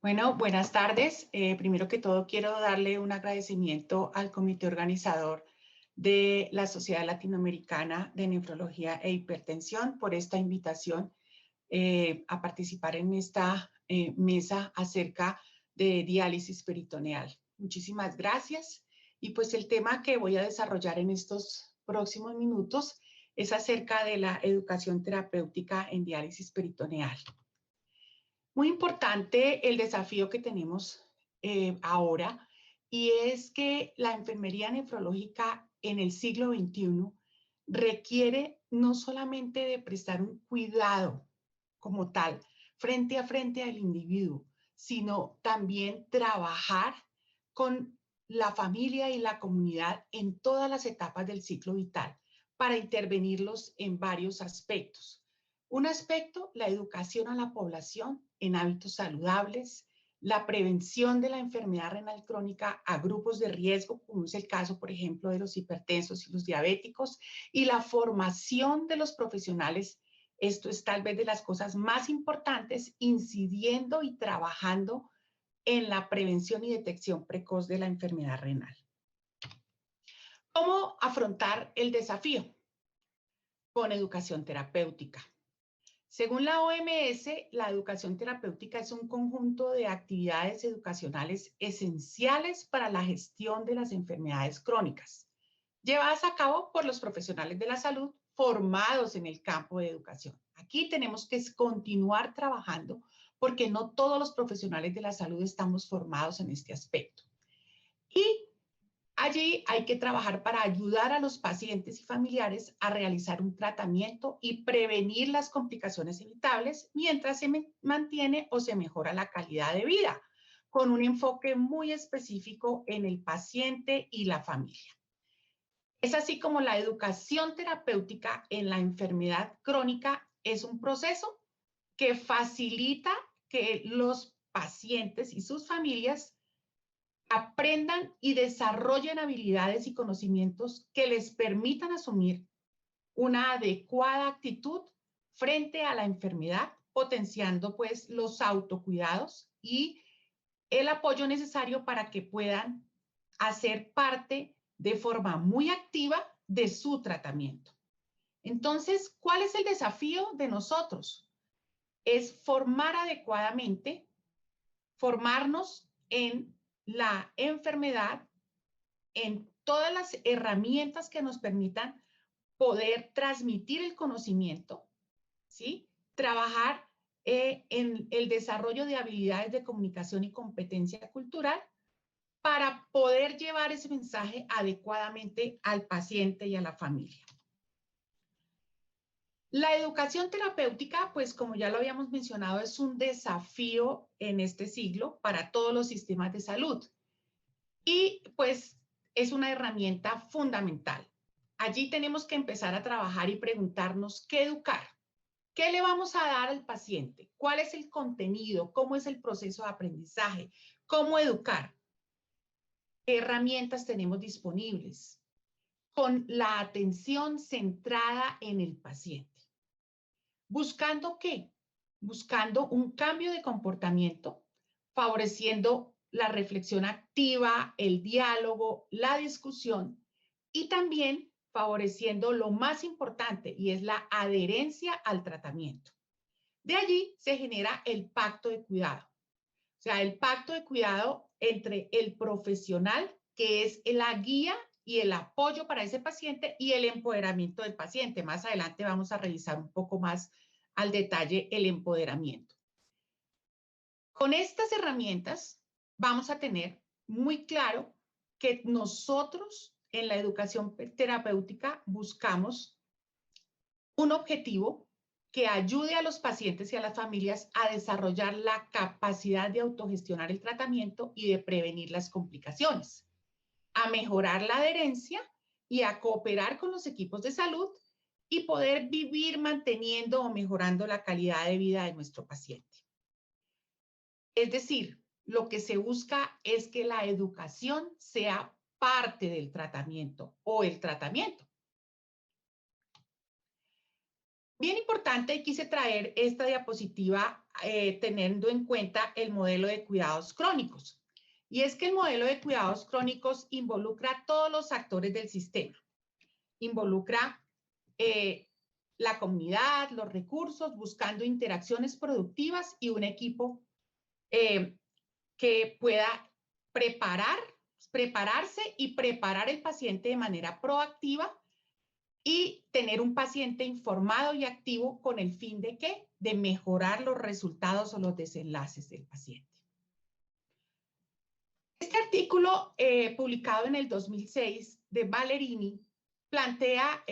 Bueno, buenas tardes. Primero que todo, quiero darle un agradecimiento al comité organizador de la Sociedad Latinoamericana de Nefrología e Hipertensión por esta invitación a participar en esta mesa acerca de diálisis peritoneal. Muchísimas gracias. Y pues el tema que voy a desarrollar en estos próximos minutos es acerca de la educación terapéutica en diálisis peritoneal. Muy importante el desafío que tenemos ahora, y es que la enfermería nefrológica en el siglo XXI requiere no solamente de prestar un cuidado como tal, frente a frente al individuo, sino también trabajar con la familia y la comunidad en todas las etapas del ciclo vital para intervenirlos en varios aspectos. Un aspecto, la educación a la población en hábitos saludables, la prevención de la enfermedad renal crónica a grupos de riesgo, como es el caso, por ejemplo, de los hipertensos y los diabéticos, y la formación de los profesionales. Esto es tal vez de las cosas más importantes, incidiendo y trabajando en la prevención y detección precoz de la enfermedad renal. ¿Cómo afrontar el desafío? Con educación terapéutica. Según la OMS, la educación terapéutica es un conjunto de actividades educacionales esenciales para la gestión de las enfermedades crónicas, llevadas a cabo por los profesionales de la salud formados en el campo de educación. Aquí tenemos que continuar trabajando porque no todos los profesionales de la salud estamos formados en este aspecto. Y allí hay que trabajar para ayudar a los pacientes y familiares a realizar un tratamiento y prevenir las complicaciones evitables mientras se mantiene o se mejora la calidad de vida, con un enfoque muy específico en el paciente y la familia. Es así como la educación terapéutica en la enfermedad crónica es un proceso que facilita que los pacientes y sus familias aprendan y desarrollen habilidades y conocimientos que les permitan asumir una adecuada actitud frente a la enfermedad, potenciando pues los autocuidados y el apoyo necesario para que puedan hacer parte de forma muy activa de su tratamiento. Entonces, ¿cuál es el desafío de nosotros? Es formar adecuadamente, formarnos en la enfermedad, en todas las herramientas que nos permitan poder transmitir el conocimiento, ¿sí? Trabajar en el desarrollo de habilidades de comunicación y competencia cultural para poder llevar ese mensaje adecuadamente al paciente y a la familia. La educación terapéutica, pues como ya lo habíamos mencionado, es un desafío en este siglo para todos los sistemas de salud. Y pues es una herramienta fundamental. Allí tenemos que empezar a trabajar y preguntarnos qué educar. ¿Qué le vamos a dar al paciente? ¿Cuál es el contenido? ¿Cómo es el proceso de aprendizaje? ¿Cómo educar? ¿Qué herramientas tenemos disponibles? Con la atención centrada en el paciente. ¿Buscando qué? Buscando un cambio de comportamiento, favoreciendo la reflexión activa, el diálogo, la discusión y también favoreciendo lo más importante y es la adherencia al tratamiento. De allí se genera el pacto de cuidado. O sea, el pacto de cuidado entre el profesional, que es la guía y el apoyo para ese paciente, y el empoderamiento del paciente. Más adelante vamos a revisar un poco más al detalle el empoderamiento. Con estas herramientas vamos a tener muy claro que nosotros en la educación terapéutica buscamos un objetivo que ayude a los pacientes y a las familias a desarrollar la capacidad de autogestionar el tratamiento y de prevenir las complicaciones, a mejorar la adherencia y a cooperar con los equipos de salud y poder vivir manteniendo o mejorando la calidad de vida de nuestro paciente. Es decir, lo que se busca es que la educación sea parte del tratamiento o el tratamiento. Bien importante, y quise traer esta diapositiva teniendo en cuenta el modelo de cuidados crónicos. Y es que el modelo de cuidados crónicos involucra a todos los actores del sistema. Involucra la comunidad, los recursos, buscando interacciones productivas y un equipo que pueda prepararse y preparar el paciente de manera proactiva y tener un paciente informado y activo con el fin de ¿qué? De mejorar los resultados o los desenlaces del paciente. Este artículo publicado en el 2006 de Ballerini plantea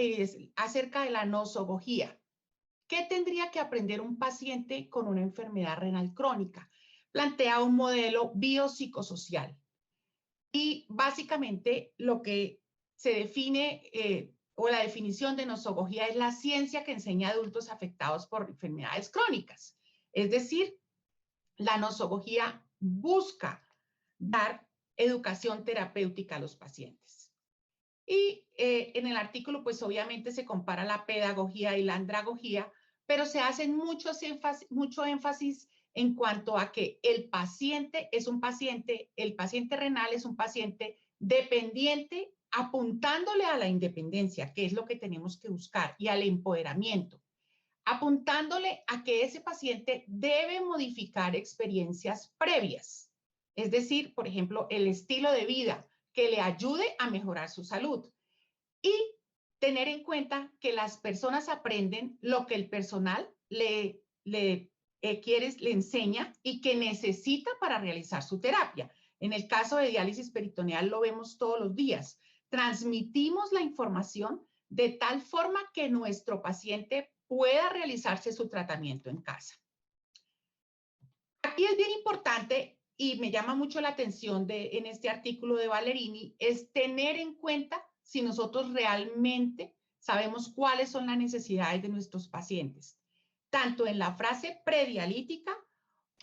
acerca de la nosogogía. ¿Qué tendría que aprender un paciente con una enfermedad renal crónica? Plantea un modelo biopsicosocial. Y básicamente lo que se define, o la definición de nosogogía, es la ciencia que enseña a adultos afectados por enfermedades crónicas. Es decir, la nosogogía busca dar educación terapéutica a los pacientes. Y en el artículo, pues obviamente se compara la pedagogía y la andragogía, pero se hace mucho énfasis en cuanto a que el paciente es un paciente, el paciente renal es un paciente dependiente, apuntándole a la independencia, que es lo que tenemos que buscar, y al empoderamiento, apuntándole a que ese paciente debe modificar experiencias previas. Es decir, por ejemplo, el estilo de vida que le ayude a mejorar su salud. Y tener en cuenta que las personas aprenden lo que el personal le enseña y que necesita para realizar su terapia. En el caso de diálisis peritoneal lo vemos todos los días. Transmitimos la información de tal forma que nuestro paciente pueda realizarse su tratamiento en casa. Aquí es bien importante, y me llama mucho la atención en este artículo de Ballerini, es tener en cuenta si nosotros realmente sabemos cuáles son las necesidades de nuestros pacientes, tanto en la fase predialítica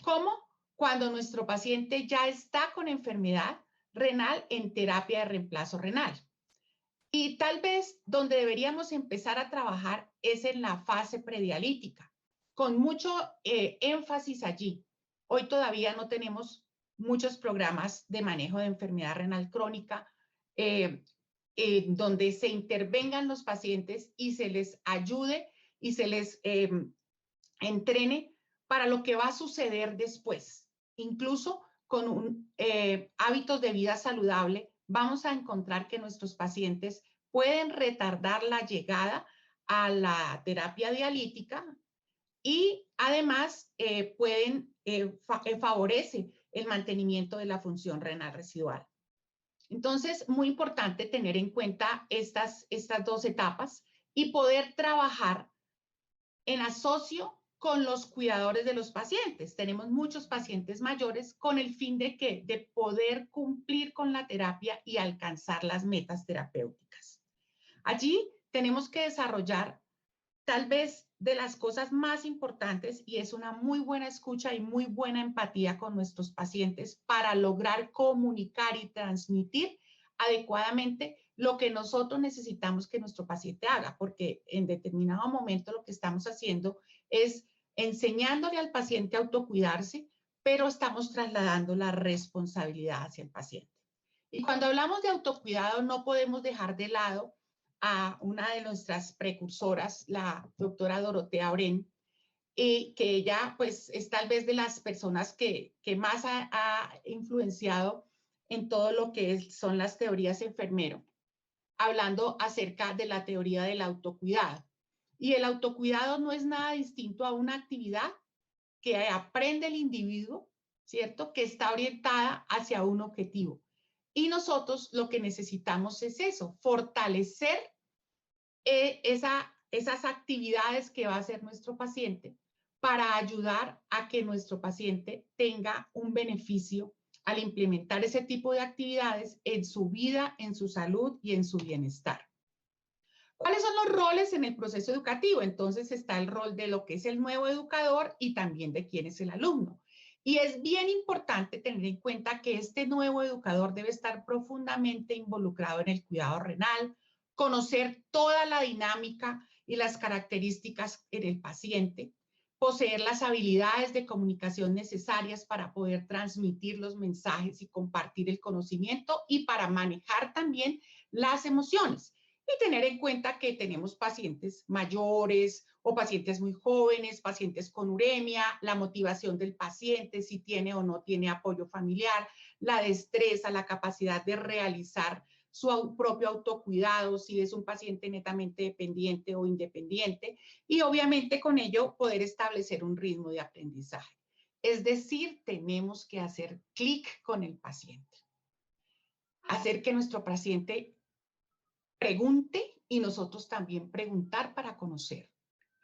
como cuando nuestro paciente ya está con enfermedad renal en terapia de reemplazo renal. Y tal vez donde deberíamos empezar a trabajar es en la fase predialítica, con mucho énfasis allí. Hoy todavía no tenemos muchos programas de manejo de enfermedad renal crónica donde se intervengan los pacientes y se les ayude y se les entrene para lo que va a suceder después. Incluso con hábitos de vida saludable, vamos a encontrar que nuestros pacientes pueden retardar la llegada a la terapia dialítica y además favorece el mantenimiento de la función renal residual. Entonces, muy importante tener en cuenta estas dos etapas y poder trabajar en asocio con los cuidadores de los pacientes. Tenemos muchos pacientes mayores con el fin de poder cumplir con la terapia y alcanzar las metas terapéuticas. Allí tenemos que desarrollar tal vez de las cosas más importantes, y es una muy buena escucha y muy buena empatía con nuestros pacientes para lograr comunicar y transmitir adecuadamente lo que nosotros necesitamos que nuestro paciente haga, porque en determinado momento lo que estamos haciendo es enseñándole al paciente a autocuidarse, pero estamos trasladando la responsabilidad hacia el paciente. Y cuando hablamos de autocuidado, no podemos dejar de lado a una de nuestras precursoras, la doctora Dorotea Oren, que ella pues es tal vez de las personas que más ha influenciado en todo lo que son las teorías enfermero, hablando acerca de la teoría del autocuidado. Y el autocuidado no es nada distinto a una actividad que aprende el individuo, ¿cierto? Que está orientada hacia un objetivo. Y nosotros lo que necesitamos es eso, fortalecer esas actividades que va a hacer nuestro paciente para ayudar a que nuestro paciente tenga un beneficio al implementar ese tipo de actividades en su vida, en su salud y en su bienestar. ¿Cuáles son los roles en el proceso educativo? Entonces está el rol de lo que es el nuevo educador y también de quién es el alumno. Y es bien importante tener en cuenta que este nuevo educador debe estar profundamente involucrado en el cuidado renal, conocer toda la dinámica y las características en el paciente, poseer las habilidades de comunicación necesarias para poder transmitir los mensajes y compartir el conocimiento y para manejar también las emociones. Y tener en cuenta que tenemos pacientes mayores o pacientes muy jóvenes, pacientes con uremia, la motivación del paciente, si tiene o no tiene apoyo familiar, la destreza, la capacidad de realizar su propio autocuidado, si es un paciente netamente dependiente o independiente, y obviamente con ello poder establecer un ritmo de aprendizaje. Es decir, tenemos que hacer clic con el paciente, hacer que nuestro paciente pregunte y nosotros también preguntar para conocer,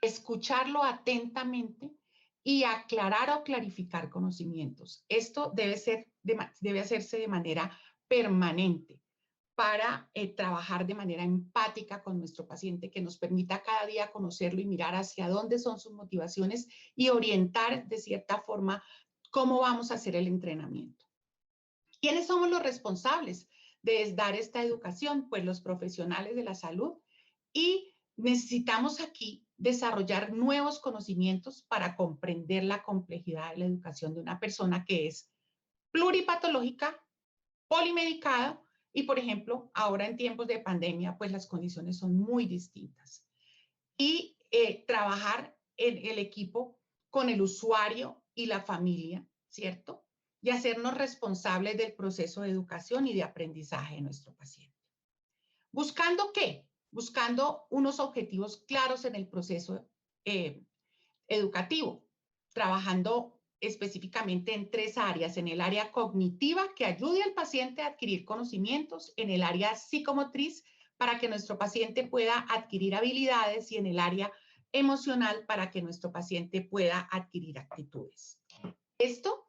escucharlo atentamente y aclarar o clarificar conocimientos. Esto debe hacerse de manera permanente para trabajar de manera empática con nuestro paciente, que nos permita cada día conocerlo y mirar hacia dónde son sus motivaciones y orientar de cierta forma cómo vamos a hacer el entrenamiento. ¿Quiénes somos los responsables de dar esta educación? Pues los profesionales de la salud, y necesitamos aquí desarrollar nuevos conocimientos para comprender la complejidad de la educación de una persona que es pluripatológica, polimedicada y, por ejemplo, ahora en tiempos de pandemia, pues las condiciones son muy distintas. Y trabajar en el equipo con el usuario y la familia, ¿cierto? Y hacernos responsables del proceso de educación y de aprendizaje de nuestro paciente. ¿Buscando qué? Buscando unos objetivos claros en el proceso educativo, trabajando específicamente en 3 áreas: en el área cognitiva, que ayude al paciente a adquirir conocimientos; en el área psicomotriz, para que nuestro paciente pueda adquirir habilidades; y en el área emocional, para que nuestro paciente pueda adquirir actitudes. Esto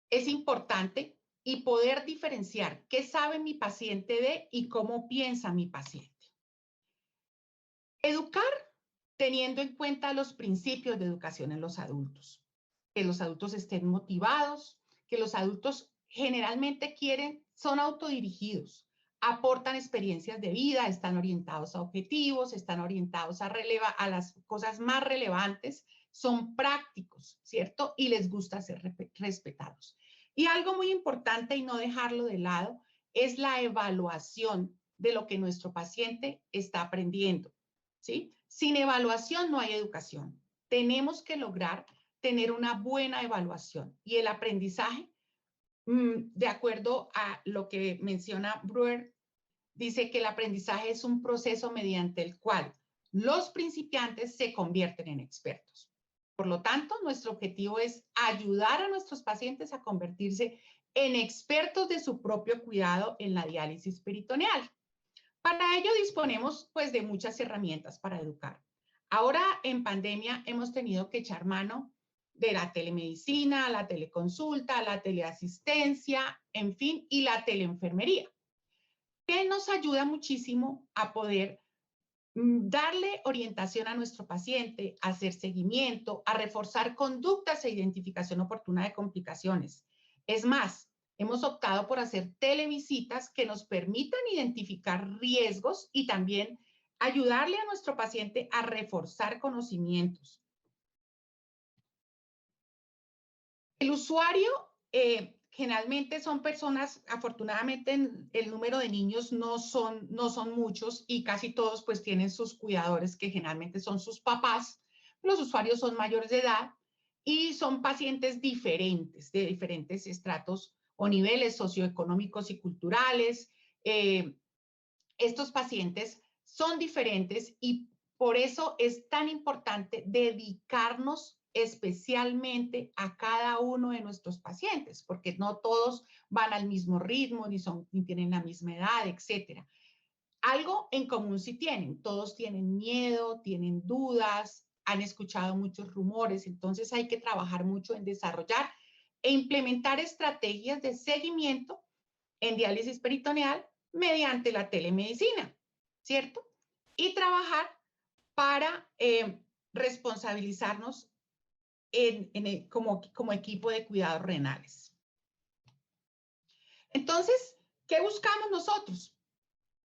es importante, y poder diferenciar qué sabe mi paciente de y cómo piensa mi paciente. Educar teniendo en cuenta los principios de educación en los adultos. Que los adultos estén motivados, que los adultos generalmente son autodirigidos, aportan experiencias de vida, están orientados a objetivos, están orientados a las cosas más relevantes, son prácticos, ¿cierto? Y les gusta ser respetados. Y algo muy importante, y no dejarlo de lado, es la evaluación de lo que nuestro paciente está aprendiendo, ¿sí? Sin evaluación no hay educación. Tenemos que lograr tener una buena evaluación, y el aprendizaje, de acuerdo a lo que menciona Breuer, dice que el aprendizaje es un proceso mediante el cual los principiantes se convierten en expertos. Por lo tanto, nuestro objetivo es ayudar a nuestros pacientes a convertirse en expertos de su propio cuidado en la diálisis peritoneal. Para ello disponemos pues de muchas herramientas para educar. Ahora en pandemia hemos tenido que echar mano de la telemedicina, la teleconsulta, la teleasistencia, en fin, y la teleenfermería, que nos ayuda muchísimo a poder darle orientación a nuestro paciente, a hacer seguimiento, a reforzar conductas e identificación oportuna de complicaciones. Es más, hemos optado por hacer televisitas que nos permitan identificar riesgos y también ayudarle a nuestro paciente a reforzar conocimientos. El usuario generalmente son personas, afortunadamente el número de niños no son muchos, y casi todos pues tienen sus cuidadores, que generalmente son sus papás, los usuarios son mayores de edad y son pacientes diferentes, de diferentes estratos o niveles socioeconómicos y culturales. Estos pacientes son diferentes y por eso es tan importante dedicarnos especialmente a cada uno de nuestros pacientes, porque no todos van al mismo ritmo, ni tienen la misma edad, etc. Algo en común sí tienen, todos tienen miedo, tienen dudas, han escuchado muchos rumores, entonces hay que trabajar mucho en desarrollar e implementar estrategias de seguimiento en diálisis peritoneal mediante la telemedicina, ¿cierto? Y trabajar para responsabilizarnos como equipo de cuidados renales. Entonces, ¿qué buscamos nosotros?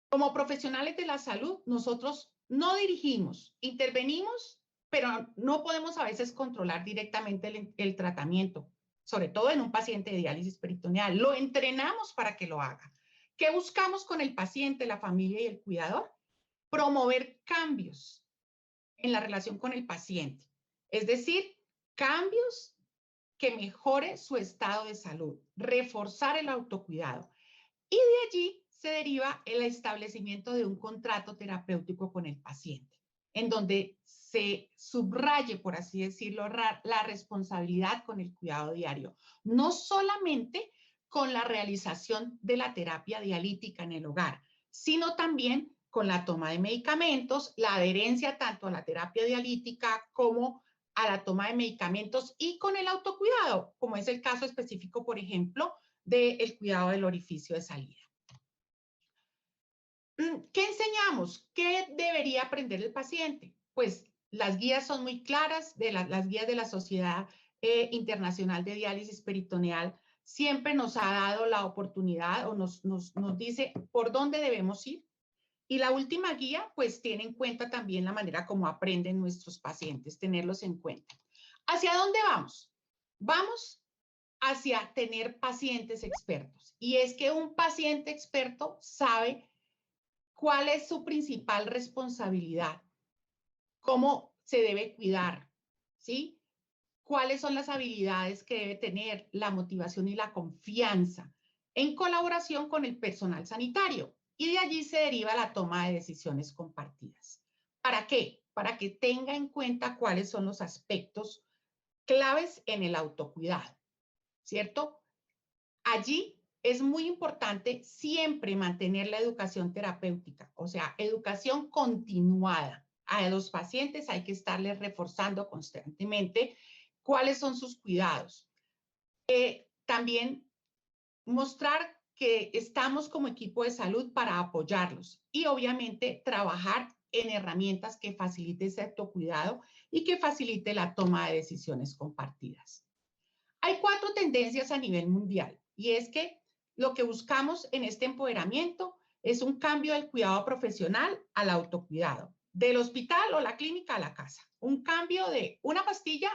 Como profesionales de la salud, nosotros no dirigimos, intervenimos, pero no podemos a veces controlar directamente el tratamiento, sobre todo en un paciente de diálisis peritoneal. Lo entrenamos para que lo haga. ¿Qué buscamos con el paciente, la familia y el cuidador? Promover cambios en la relación con el paciente, es decir, cambios que mejore su estado de salud, reforzar el autocuidado. Y de allí se deriva el establecimiento de un contrato terapéutico con el paciente, en donde se subraye, por así decirlo, la responsabilidad con el cuidado diario, no solamente con la realización de la terapia dialítica en el hogar, sino también con la toma de medicamentos, la adherencia tanto a la terapia dialítica como a la toma de medicamentos y con el autocuidado, como es el caso específico, por ejemplo, del cuidado del orificio de salida. ¿Qué enseñamos? ¿Qué debería aprender el paciente? Pues las guías son muy claras, las guías de la Sociedad Internacional de Diálisis Peritoneal siempre nos ha dado la oportunidad o nos dice por dónde debemos ir. Y la última guía, pues tiene en cuenta también la manera como aprenden nuestros pacientes, tenerlos en cuenta. ¿Hacia dónde vamos? Vamos hacia tener pacientes expertos. Y es que un paciente experto sabe cuál es su principal responsabilidad, cómo se debe cuidar, ¿sí? Cuáles son las habilidades que debe tener, la motivación y la confianza en colaboración con el personal sanitario. Y de allí se deriva la toma de decisiones compartidas. ¿Para qué? Para que tenga en cuenta cuáles son los aspectos claves en el autocuidado, ¿cierto? Allí es muy importante siempre mantener la educación terapéutica, o sea, educación continuada. A los pacientes hay que estarles reforzando constantemente cuáles son sus cuidados. También mostrar que estamos como equipo de salud para apoyarlos y obviamente trabajar en herramientas que facilite ese autocuidado y que facilite la toma de decisiones compartidas. Hay 4 tendencias a nivel mundial y es que lo que buscamos en este empoderamiento es un cambio del cuidado profesional al autocuidado, del hospital o la clínica a la casa, un cambio de una pastilla,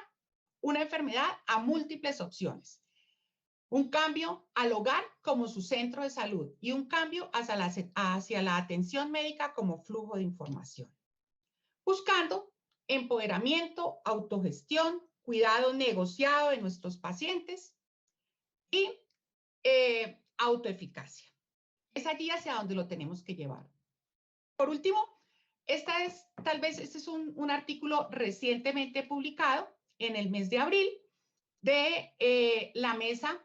una enfermedad a múltiples opciones, un cambio al hogar como su centro de salud y un cambio hacia la atención médica como flujo de información, buscando empoderamiento, autogestión, cuidado negociado de nuestros pacientes y autoeficacia. Es allí hacia donde lo tenemos que llevar. Por último, este es un artículo recientemente publicado en el mes de abril de la mesa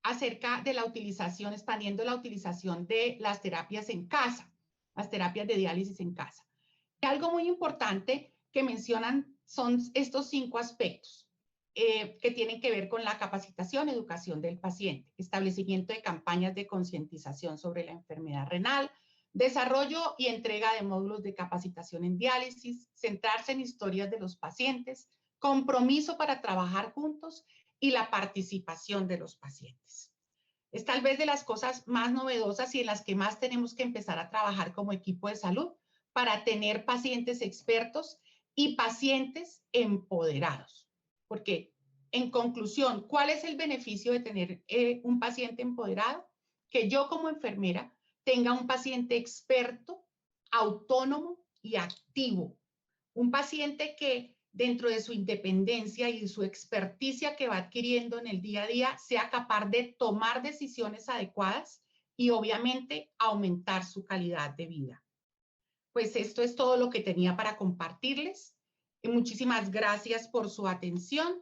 acerca de la utilización, expandiendo la utilización de las terapias en casa, las terapias de diálisis en casa. Y algo muy importante que mencionan son estos 5 aspectos que tienen que ver con la capacitación, educación del paciente, establecimiento de campañas de concientización sobre la enfermedad renal, desarrollo y entrega de módulos de capacitación en diálisis, centrarse en historias de los pacientes, compromiso para trabajar juntos y la participación de los pacientes. Es tal vez de las cosas más novedosas y en las que más tenemos que empezar a trabajar como equipo de salud para tener pacientes expertos y pacientes empoderados. Porque, en conclusión, ¿cuál es el beneficio de tener un paciente empoderado? Que yo como enfermera tenga un paciente experto, autónomo y activo. Un paciente que dentro de su independencia y su experticia que va adquiriendo en el día a día, sea capaz de tomar decisiones adecuadas y obviamente aumentar su calidad de vida. Pues esto es todo lo que tenía para compartirles. Y muchísimas gracias por su atención.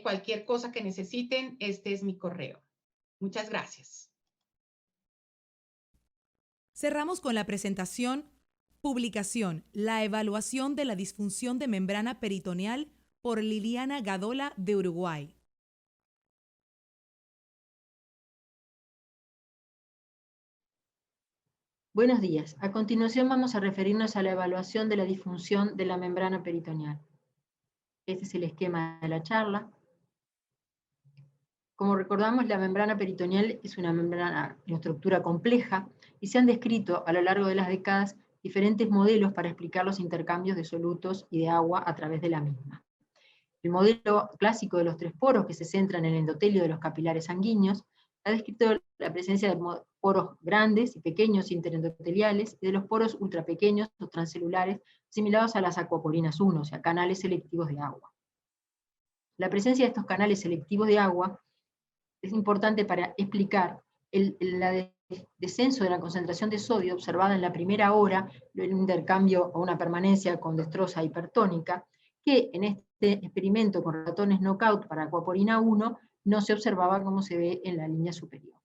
Cualquier cosa que necesiten, este es mi correo. Muchas gracias. Cerramos con la presentación, publicación, la evaluación de la disfunción de membrana peritoneal por Liliana Gadola de Uruguay. Buenos días. A continuación vamos a referirnos a la evaluación de la disfunción de la membrana peritoneal. Este es el esquema de la charla. Como recordamos, la membrana peritoneal es una membrana de estructura compleja y se han descrito a lo largo de las décadas diferentes modelos para explicar los intercambios de solutos y de agua a través de la misma. El modelo clásico de los 3 poros, que se centra en el endotelio de los capilares sanguíneos, ha descrito la presencia de poros grandes y pequeños interendoteliales y de los poros ultrapequeños o transcelulares asimilados a las acuaporinas 1, o sea, canales selectivos de agua. La presencia de estos canales selectivos de agua es importante para explicar el descenso de la concentración de sodio observada en la primera hora, el intercambio o una permanencia con destroza hipertónica, que en este experimento con ratones knockout para acuaporina 1 no se observaba como se ve en la línea superior.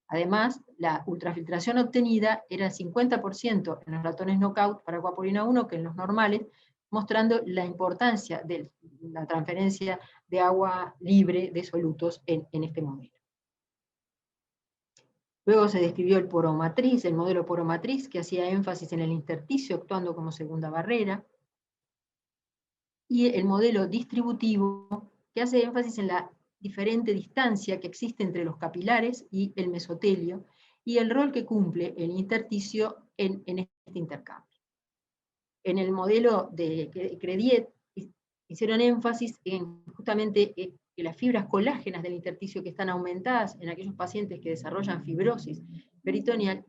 Además, la ultrafiltración obtenida era 50% en los ratones knockout para acuaporina 1 que en los normales, mostrando la importancia de la transferencia de agua libre de solutos en este modelo. Luego se describió el poromatriz, el modelo poromatriz, que hacía énfasis en el intersticio actuando como segunda barrera, y el modelo distributivo, que hace énfasis en la diferente distancia que existe entre los capilares y el mesotelio, y el rol que cumple el intersticio en este intercambio. En el modelo de Crediet hicieron énfasis en justamente que las fibras colágenas del intersticio que están aumentadas en aquellos pacientes que desarrollan fibrosis peritoneal,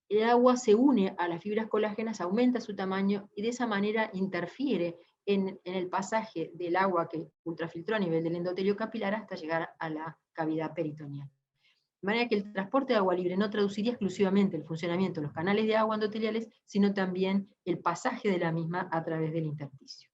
el agua se une a las fibras colágenas, aumenta su tamaño y de esa manera interfiere en el pasaje del agua que ultrafiltró a nivel del endotelio capilar hasta llegar a la cavidad peritoneal. De manera que el transporte de agua libre no traduciría exclusivamente el funcionamiento de los canales de agua endoteliales, sino también el pasaje de la misma a través del intersticio.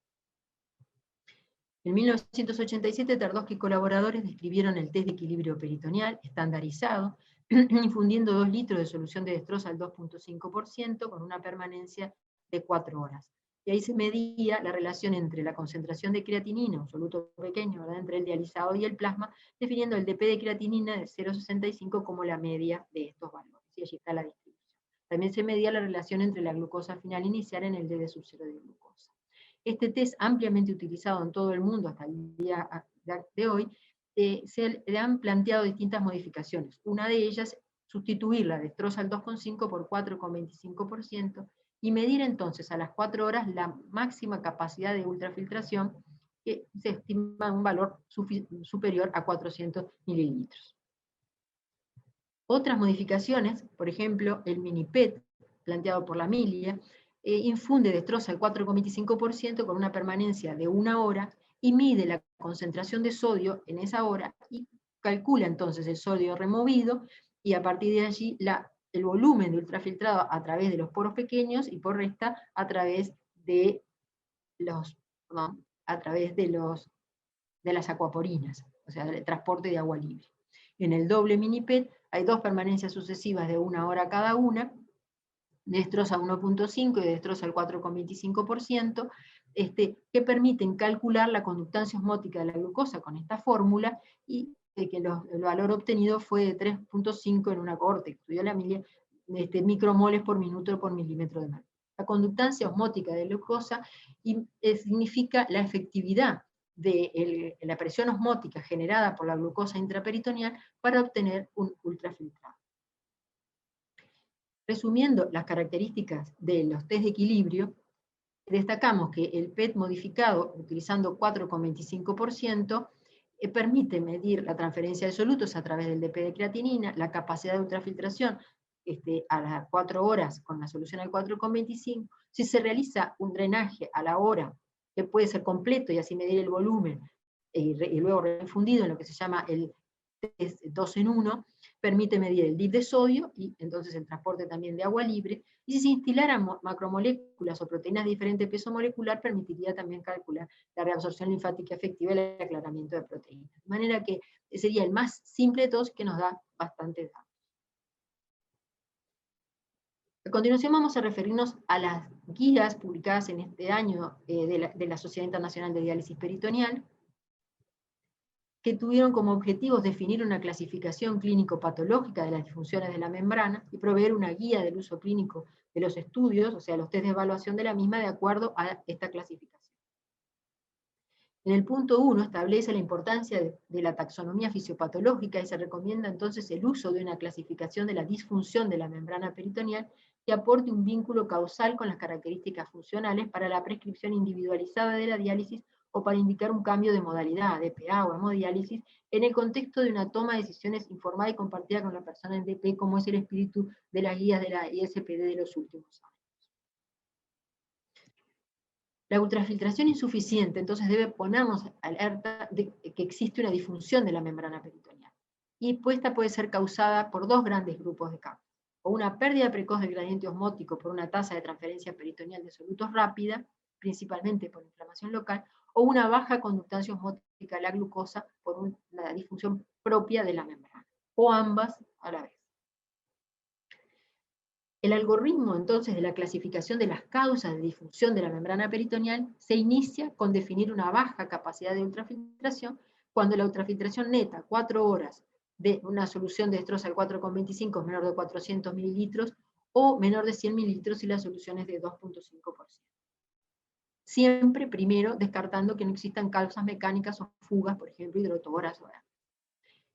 En 1987, Tardowski y colaboradores describieron el test de equilibrio peritoneal estandarizado, infundiendo 2 litros de solución de destroza al 2.5% con una permanencia de 4 horas. Y ahí se medía la relación entre la concentración de creatinina, un soluto pequeño, ¿verdad?, entre el dializado y el plasma, definiendo el dP de creatinina de 0,65 como la media de estos valores. Y allí está la distribución. También se medía la relación entre la glucosa final inicial en el D de sub 0 de glucosa. Este test, ampliamente utilizado en todo el mundo hasta el día de hoy, se le han planteado distintas modificaciones. Una de ellas, sustituir la destroza al 2,5 por 4,25%, y medir entonces a las 4 horas la máxima capacidad de ultrafiltración, que se estima un valor superior a 400 mililitros. Otras modificaciones, por ejemplo, el mini-PET, planteado por la Milia, infunde destroza al 4,25% con una permanencia de 1 hora, y mide la concentración de sodio en esa hora, y calcula entonces el sodio removido, y a partir de allí el volumen de ultrafiltrado a través de los poros pequeños, y por resta a través de las acuaporinas, o sea, el transporte de agua libre. En el doble mini-PET hay 2 permanencias sucesivas de 1 hora cada una, de destroza 1,5 y de destroza al 4,25%, que permiten calcular la conductancia osmótica de la glucosa con esta fórmula, y que el valor obtenido fue de 3,5 en una cohorte que estudió la Milia, micromoles por minuto por milímetro de mercurio. La conductancia osmótica de glucosa significa la efectividad de la presión osmótica generada por la glucosa intraperitoneal para obtener un ultrafiltrado. Resumiendo las características de los test de equilibrio, destacamos que el PET modificado, utilizando 4,25%, permite medir la transferencia de solutos a través del dP de creatinina, la capacidad de ultrafiltración a las 4 horas con la solución al 4,25, si se realiza un drenaje a la hora, que puede ser completo y así medir el volumen, y luego refundido en lo que se llama el test 2 en 1, permite medir el DIP de sodio y entonces el transporte también de agua libre, y si se instalaran macromoléculas o proteínas de diferente peso molecular, permitiría también calcular la reabsorción linfática efectiva y el aclaramiento de proteínas. De manera que sería el más simple de todos, que nos da bastante datos. A continuación vamos a referirnos a las guías publicadas en este año de la Sociedad Internacional de Diálisis Peritoneal, que tuvieron como objetivos definir una clasificación clínico-patológica de las disfunciones de la membrana y proveer una guía del uso clínico de los estudios, o sea, los test de evaluación de la misma de acuerdo a esta clasificación. En el punto 1 establece la importancia de la taxonomía fisiopatológica y se recomienda entonces el uso de una clasificación de la disfunción de la membrana peritoneal que aporte un vínculo causal con las características funcionales para la prescripción individualizada de la diálisis o para indicar un cambio de modalidad, DPA o hemodiálisis, en el contexto de una toma de decisiones informada y compartida con la persona en DP, como es el espíritu de las guías de la ISPD de los últimos años. La ultrafiltración insuficiente, entonces, debe ponernos alerta de que existe una disfunción de la membrana peritoneal. Y esta puede ser causada por dos grandes grupos de causas. O una pérdida precoz del gradiente osmótico por una tasa de transferencia peritoneal de solutos rápida, principalmente por inflamación local, o una baja conductancia osmótica de la glucosa por una disfunción propia de la membrana, o ambas a la vez. El algoritmo, entonces, de la clasificación de las causas de disfunción de la membrana peritoneal se inicia con definir una baja capacidad de ultrafiltración cuando la ultrafiltración neta, 4 horas, de una solución de destroza al 4,25 es menor de 400 mililitros o menor de 100 mililitros si la solución es de 2,5%. Siempre, primero, descartando que no existan causas mecánicas o fugas, por ejemplo, hidrotoras o herpes.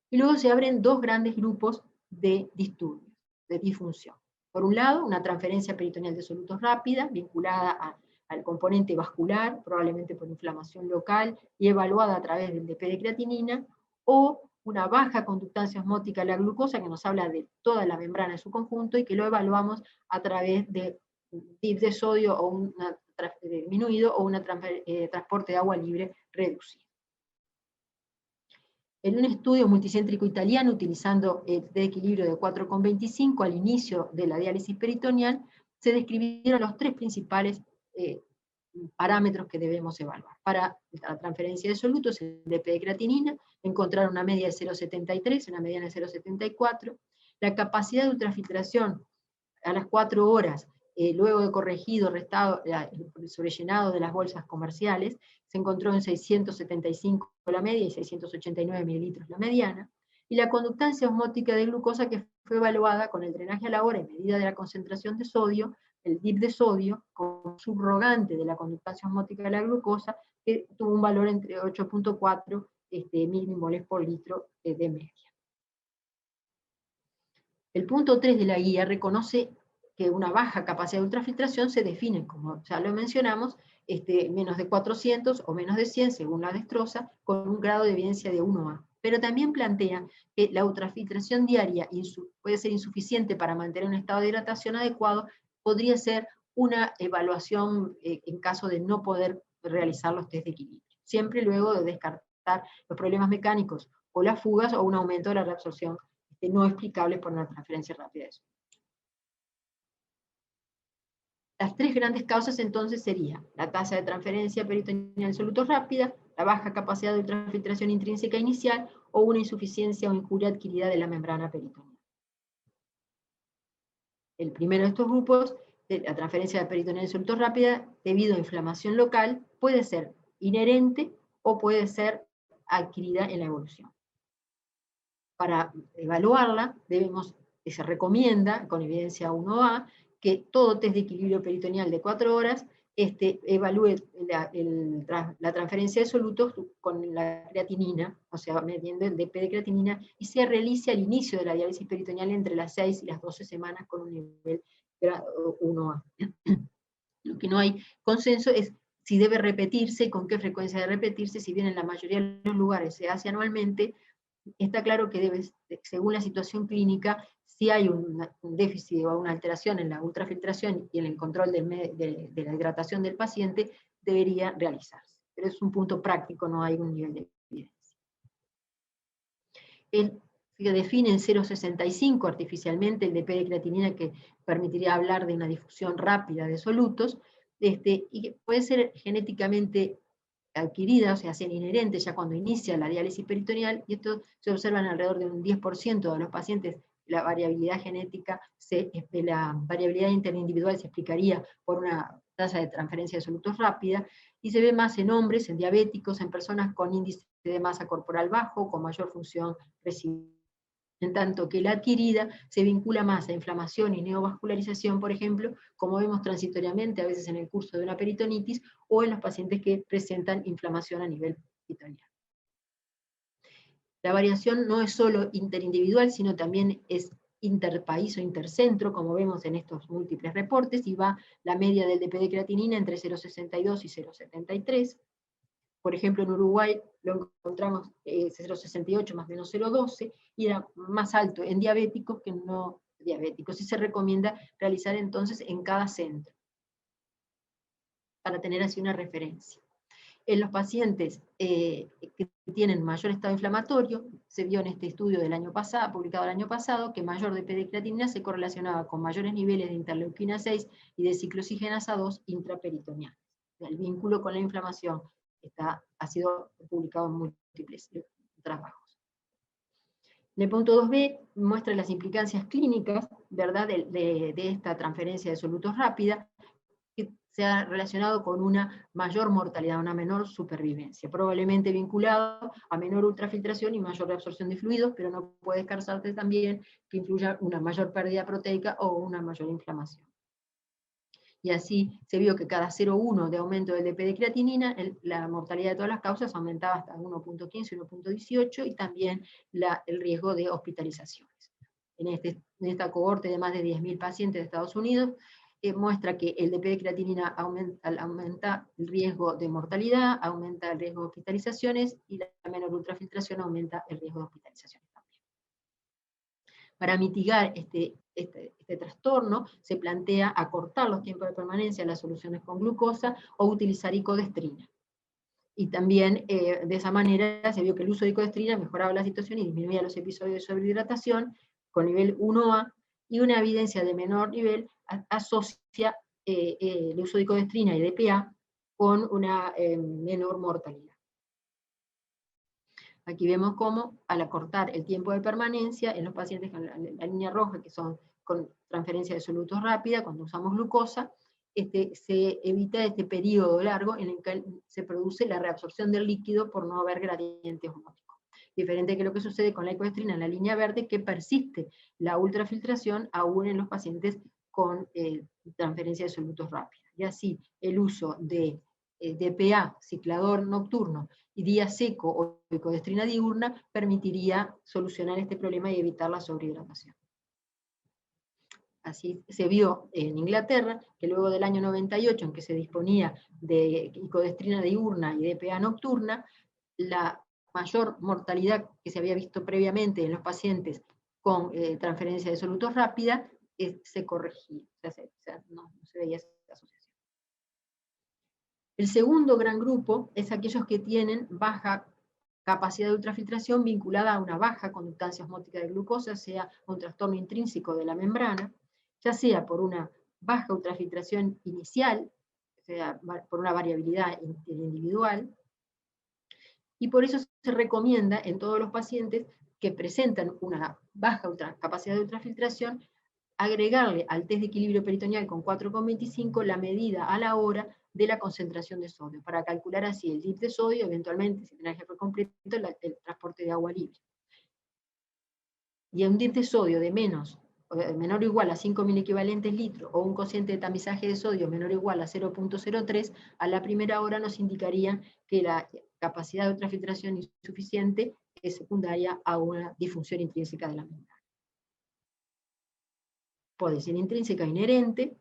Y luego se abren dos grandes grupos de disturbios, de disfunción. Por un lado, una transferencia peritoneal de solutos rápida, vinculada al componente vascular, probablemente por inflamación local, y evaluada a través del DP de creatinina, o una baja conductancia osmótica a la glucosa, que nos habla de toda la membrana en su conjunto, y que lo evaluamos a través de DIP de sodio o un disminuido, o un transporte de agua libre reducido. En un estudio multicéntrico italiano, utilizando el de equilibrio de 4,25 al inicio de la diálisis peritoneal, se describieron los tres principales parámetros que debemos evaluar. Para la transferencia de solutos, el DP de creatinina, encontrar una media de 0,73, una mediana de 0,74, la capacidad de ultrafiltración a las 4 horas, luego de corregido, restado, el sobrellenado de las bolsas comerciales, se encontró en 675 la media y 689 mililitros la mediana, y la conductancia osmótica de glucosa, que fue evaluada con el drenaje a la hora en medida de la concentración de sodio, el DIP de sodio, como subrogante de la conductancia osmótica de la glucosa, que tuvo un valor entre 8,4 milimoles por litro de media. El punto 3 de la guía reconoce que una baja capacidad de ultrafiltración se define, como ya lo mencionamos, menos de 400 o menos de 100, según la destroza, con un grado de evidencia de 1A. Pero también plantea que la ultrafiltración diaria puede ser insuficiente para mantener un estado de hidratación adecuado, podría ser una evaluación en caso de no poder realizar los test de equilibrio. Siempre luego de descartar los problemas mecánicos o las fugas o un aumento de la reabsorción no explicables por una transferencia rápida de sodio. Las tres grandes causas entonces serían la tasa de transferencia peritoneal de solutos rápida, la baja capacidad de ultrafiltración intrínseca inicial o una insuficiencia o injuria adquirida de la membrana peritoneal. El primero de estos grupos, la transferencia peritoneal de solutos rápida, debido a inflamación local, puede ser inherente o puede ser adquirida en la evolución. Para evaluarla, se recomienda, con evidencia 1A, que todo test de equilibrio peritoneal de 4 horas evalúe la transferencia de solutos con la creatinina, o sea, midiendo el DP de creatinina, y se realice al inicio de la diálisis peritoneal entre las 6 y las 12 semanas con un nivel 1A. Lo que no hay consenso es si debe repetirse y con qué frecuencia debe repetirse, si bien en la mayoría de los lugares se hace anualmente. Está claro que según la situación clínica, si hay un déficit o una alteración en la ultrafiltración y en el control de la hidratación del paciente, debería realizarse. Pero es un punto práctico, no hay un nivel de evidencia. Se define en 0,65 artificialmente el DP de creatinina, que permitiría hablar de una difusión rápida de solutos, y que puede ser genéticamente adquirida, o sea, ser inherente ya cuando inicia la diálisis peritoneal, y esto se observa en alrededor de un 10% de los pacientes. La variabilidad genética, la variabilidad interindividual se explicaría por una tasa de transferencia de solutos rápida, y se ve más en hombres, en diabéticos, en personas con índice de masa corporal bajo, con mayor función residual. En tanto que la adquirida se vincula más a inflamación y neovascularización, por ejemplo, como vemos transitoriamente a veces en el curso de una peritonitis, o en los pacientes que presentan inflamación a nivel peritoneal. La variación no es solo interindividual, sino también es interpaís o intercentro, como vemos en estos múltiples reportes, y va la media del DP de creatinina entre 0,62 y 0,73. Por ejemplo, en Uruguay lo encontramos 0,68 más o menos 0,12, y era más alto en diabéticos que en no diabéticos, y se recomienda realizar entonces en cada centro, para tener así una referencia. En los pacientes que tienen mayor estado inflamatorio, se vio en este estudio del año pasado, publicado el año pasado, que mayor DP de creatinina se correlacionaba con mayores niveles de interleuquina 6 y de ciclooxigenasa 2 intraperitoneales. El vínculo con la inflamación ha sido publicado en múltiples trabajos. En el punto 2b muestra las implicancias clínicas, ¿verdad?, de esta transferencia de solutos rápida, que se ha relacionado con una mayor mortalidad, una menor supervivencia, probablemente vinculado a menor ultrafiltración y mayor reabsorción de fluidos, pero no puede descartarse también que influya una mayor pérdida proteica o una mayor inflamación. Y así se vio que cada 0,1 de aumento del DP de creatinina, la mortalidad de todas las causas aumentaba hasta 1,15, 1,18, y también el riesgo de hospitalizaciones. En esta cohorte de más de 10.000 pacientes de Estados Unidos, muestra que el DP de creatinina aumenta el riesgo de mortalidad, aumenta el riesgo de hospitalizaciones, y la menor ultrafiltración aumenta el riesgo de hospitalizaciones también. Para mitigar este trastorno, se plantea acortar los tiempos de permanencia de las soluciones con glucosa o utilizar icodestrina. Y también, de esa manera, se vio que el uso de icodestrina mejoraba la situación y disminuía los episodios de sobrehidratación con nivel 1A, y una evidencia de menor nivel asocia el uso de icodestrina y DPA con una menor mortalidad. Aquí vemos cómo, al acortar el tiempo de permanencia en los pacientes con la línea roja, que son con transferencia de solutos rápida, cuando usamos glucosa, se evita este periodo largo en el que se produce la reabsorción del líquido por no haber gradiente osmótico. Diferente que lo que sucede con la icodestrina en la línea verde, que persiste la ultrafiltración aún en los pacientes con transferencia de solutos rápida. Y así, el uso de DPA, ciclador nocturno, y día seco o icodestrina diurna permitiría solucionar este problema y evitar la sobrehidratación. Así se vio en Inglaterra que luego del año 98, en que se disponía de icodestrina diurna y DPA nocturna, la mayor mortalidad que se había visto previamente en los pacientes con transferencia de solutos rápida se corregía, o sea, no se veía esa asociación. El segundo gran grupo es aquellos que tienen baja capacidad de ultrafiltración vinculada a una baja conductancia osmótica de glucosa, sea un trastorno intrínseco de la membrana, ya sea por una baja ultrafiltración inicial, o sea, por una variabilidad individual, y por eso se recomienda en todos los pacientes que presentan una baja capacidad de ultrafiltración, agregarle al test de equilibrio peritoneal con 4,25 la medida a la hora de la concentración de sodio, para calcular así el dip de sodio, eventualmente, si drenaje fue completo, el transporte de agua libre. Y un dip de sodio de menor o igual a 5 miliequivalentes litros, o un cociente de tamizaje de sodio menor o igual a 0,03, a la primera hora nos indicaría que la capacidad de ultrafiltración insuficiente es secundaria a una disfunción intrínseca de la membrana. Puede ser intrínseca o inherente,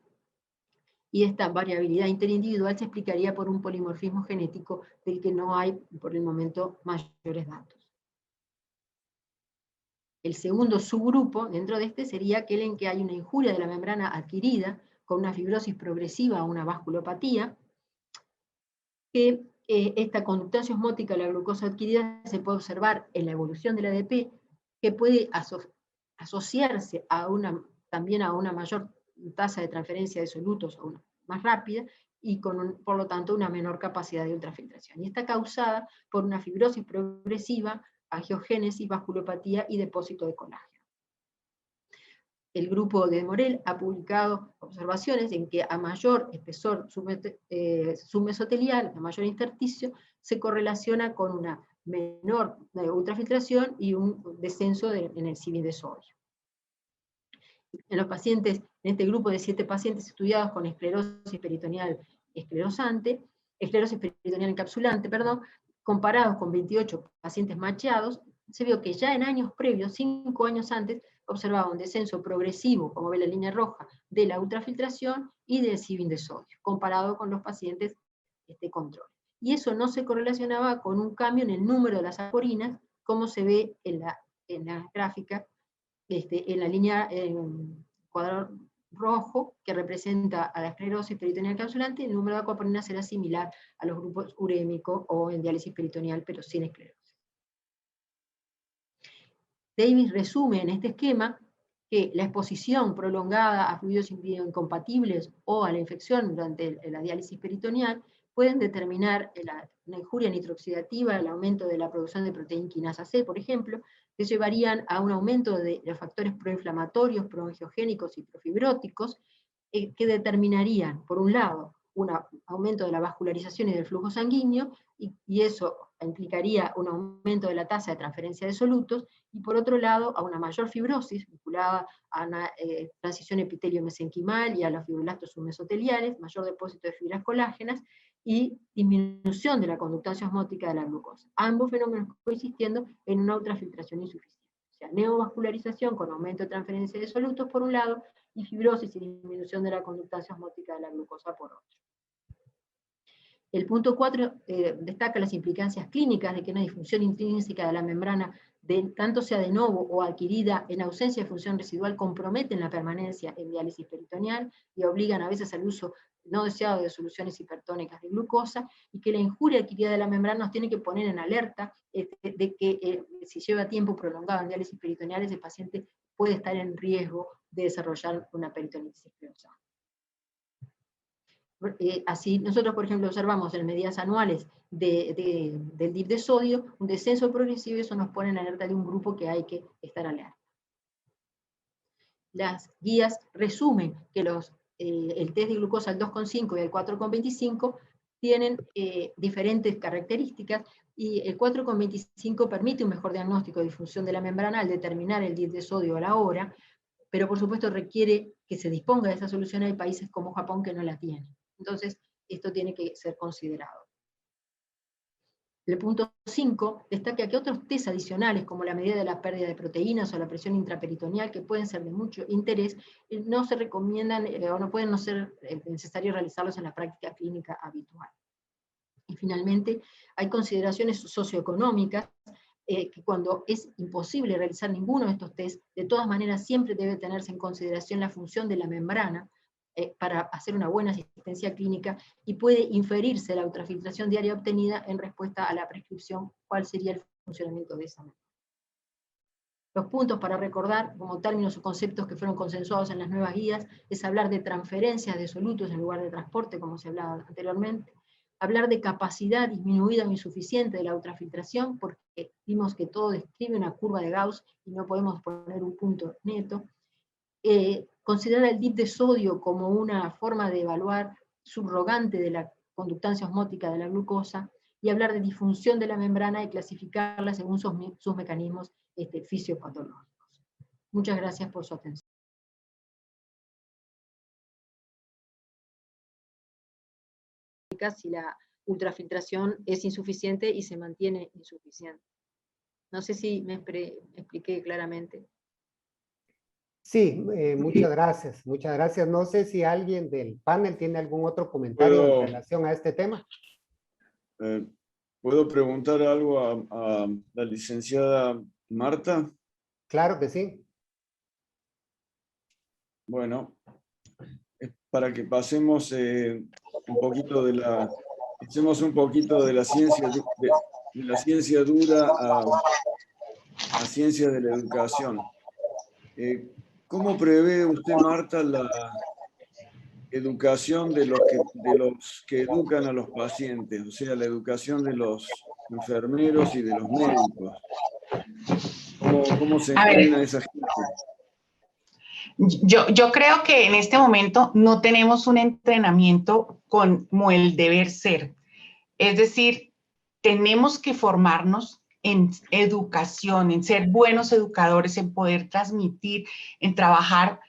y esta variabilidad interindividual se explicaría por un polimorfismo genético del que no hay por el momento mayores datos. El segundo subgrupo dentro de este sería aquel en que hay una injuria de la membrana adquirida con una fibrosis progresiva o una vasculopatía, que esta conductancia osmótica de la glucosa adquirida se puede observar en la evolución del ADP, que puede asociarse también a una mayor tasa de transferencia de solutos más rápida, y por lo tanto una menor capacidad de ultrafiltración. Y está causada por una fibrosis progresiva, angiogénesis, vasculopatía y depósito de colágeno. El grupo de Morel ha publicado observaciones en que a mayor espesor submesotelial, a mayor intersticio, se correlaciona con una menor ultrafiltración y un descenso en el CIVI de sodio. En los pacientes, en este grupo de 7 pacientes estudiados con esclerosis peritoneal encapsulante, comparados con 28 pacientes macheados, se vio que ya en años previos, 5 años antes, observaba un descenso progresivo, como ve la línea roja, de la ultrafiltración y del CIVIN de sodio, comparado con los pacientes control. Y eso no se correlacionaba con un cambio en el número de las aporinas, como se ve en la gráfica, en la línea cuadro rojo, que representa a la esclerosis peritoneal encapsulante, el número de aquaponinas era similar a los grupos urémico o en diálisis peritoneal, pero sin esclerosis. Davis resume en este esquema que la exposición prolongada a fluidos incompatibles o a la infección durante la diálisis peritoneal pueden determinar la injuria nitrooxidativa, el aumento de la producción de proteína quinasa C, por ejemplo, que llevarían a un aumento de los factores proinflamatorios, proangiogénicos y profibróticos, que determinarían, por un lado, un aumento de la vascularización y del flujo sanguíneo, y eso implicaría un aumento de la tasa de transferencia de solutos, y por otro lado, a una mayor fibrosis vinculada a una transición epitelio-mesenquimal y a los fibroblastos submesoteliales, mayor depósito de fibras colágenas, y disminución de la conductancia osmótica de la glucosa. Ambos fenómenos coexistiendo en una ultrafiltración insuficiente. O sea, neovascularización con aumento de transferencia de solutos por un lado, y fibrosis y disminución de la conductancia osmótica de la glucosa por otro. El punto 4 destaca las implicancias clínicas de que una disfunción intrínseca de la membrana, tanto sea de novo o adquirida en ausencia de función residual, comprometen la permanencia en diálisis peritoneal y obligan a veces al uso no deseado de soluciones hipertónicas de glucosa, y que la injuria adquirida de la membrana nos tiene que poner en alerta de que si lleva tiempo prolongado en diálisis peritoneal, ese paciente puede estar en riesgo de desarrollar una peritonitis esclerosa. Así, nosotros, por ejemplo, observamos en medidas anuales del DIP de sodio un descenso progresivo, y eso nos pone en alerta de un grupo que hay que estar alerta. Las guías resumen que el test de glucosa al 2,5 y al 4,25 tienen diferentes características, y el 4,25 permite un mejor diagnóstico de disfunción de la membrana al determinar el DIP de sodio a la hora, pero por supuesto requiere que se disponga de esa solución. Hay países como Japón que no la tienen. Entonces, esto tiene que ser considerado. El punto 5 destaca que otros test adicionales, como la medida de la pérdida de proteínas o la presión intraperitoneal, que pueden ser de mucho interés, no se recomiendan o no pueden no ser necesarios realizarlos en la práctica clínica habitual. Y finalmente, hay consideraciones socioeconómicas, que cuando es imposible realizar ninguno de estos test, de todas maneras siempre debe tenerse en consideración la función de la membrana para hacer una buena asistencia clínica, y puede inferirse la ultrafiltración diaria obtenida en respuesta a la prescripción, cuál sería el funcionamiento de esa membrana. Los puntos para recordar, como términos o conceptos que fueron consensuados en las nuevas guías, es hablar de transferencias de solutos en lugar de transporte, como se hablaba anteriormente, hablar de capacidad disminuida o insuficiente de la ultrafiltración, porque vimos que todo describe una curva de Gauss y no podemos poner un punto neto. Considerar el DIP de sodio como una forma de evaluar subrogante de la conductancia osmótica de la glucosa, y hablar de disfunción de la membrana y clasificarla según sus mecanismos fisiopatológicos. Muchas gracias por su atención. Si la ultrafiltración es insuficiente y se mantiene insuficiente. No sé si me expliqué claramente. Sí, muchas gracias, muchas gracias. No sé si alguien del panel tiene algún otro comentario en relación a este tema. ¿Puedo preguntar algo a la licenciada Marta? Claro que sí. Bueno, es para que pasemos un poquito de la, hacemos un poquito de la ciencia, de la ciencia dura a ciencia de la educación. ¿Cómo prevé usted, Marta, la educación de los que educan a los pacientes? O sea, la educación de los enfermeros y de los médicos. ¿Cómo se A ver, entrena a esa gente? yo creo que en este momento no tenemos un entrenamiento como el deber ser. Es decir, tenemos que formarnos en educación, en ser buenos educadores, en poder transmitir, en trabajar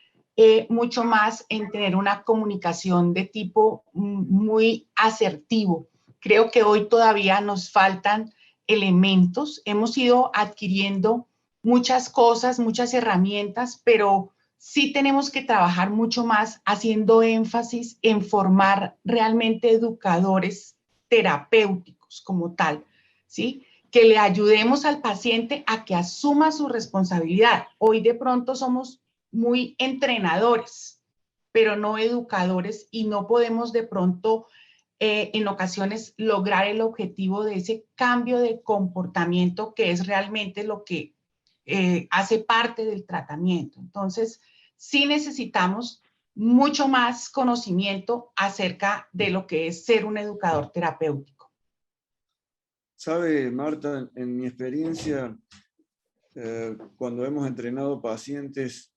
mucho más, en tener una comunicación de tipo muy asertivo. Creo que hoy todavía nos faltan elementos. Hemos ido adquiriendo muchas cosas, muchas herramientas, pero sí tenemos que trabajar mucho más haciendo énfasis en formar realmente educadores terapéuticos como tal, ¿sí? Que le ayudemos al paciente a que asuma su responsabilidad. Hoy de pronto somos muy entrenadores, pero no educadores, y no podemos de pronto en ocasiones lograr el objetivo de ese cambio de comportamiento que es realmente lo que hace parte del tratamiento. Entonces, sí necesitamos mucho más conocimiento acerca de lo que es ser un educador terapéutico. Sabe, Marta, en mi experiencia, cuando hemos entrenado pacientes,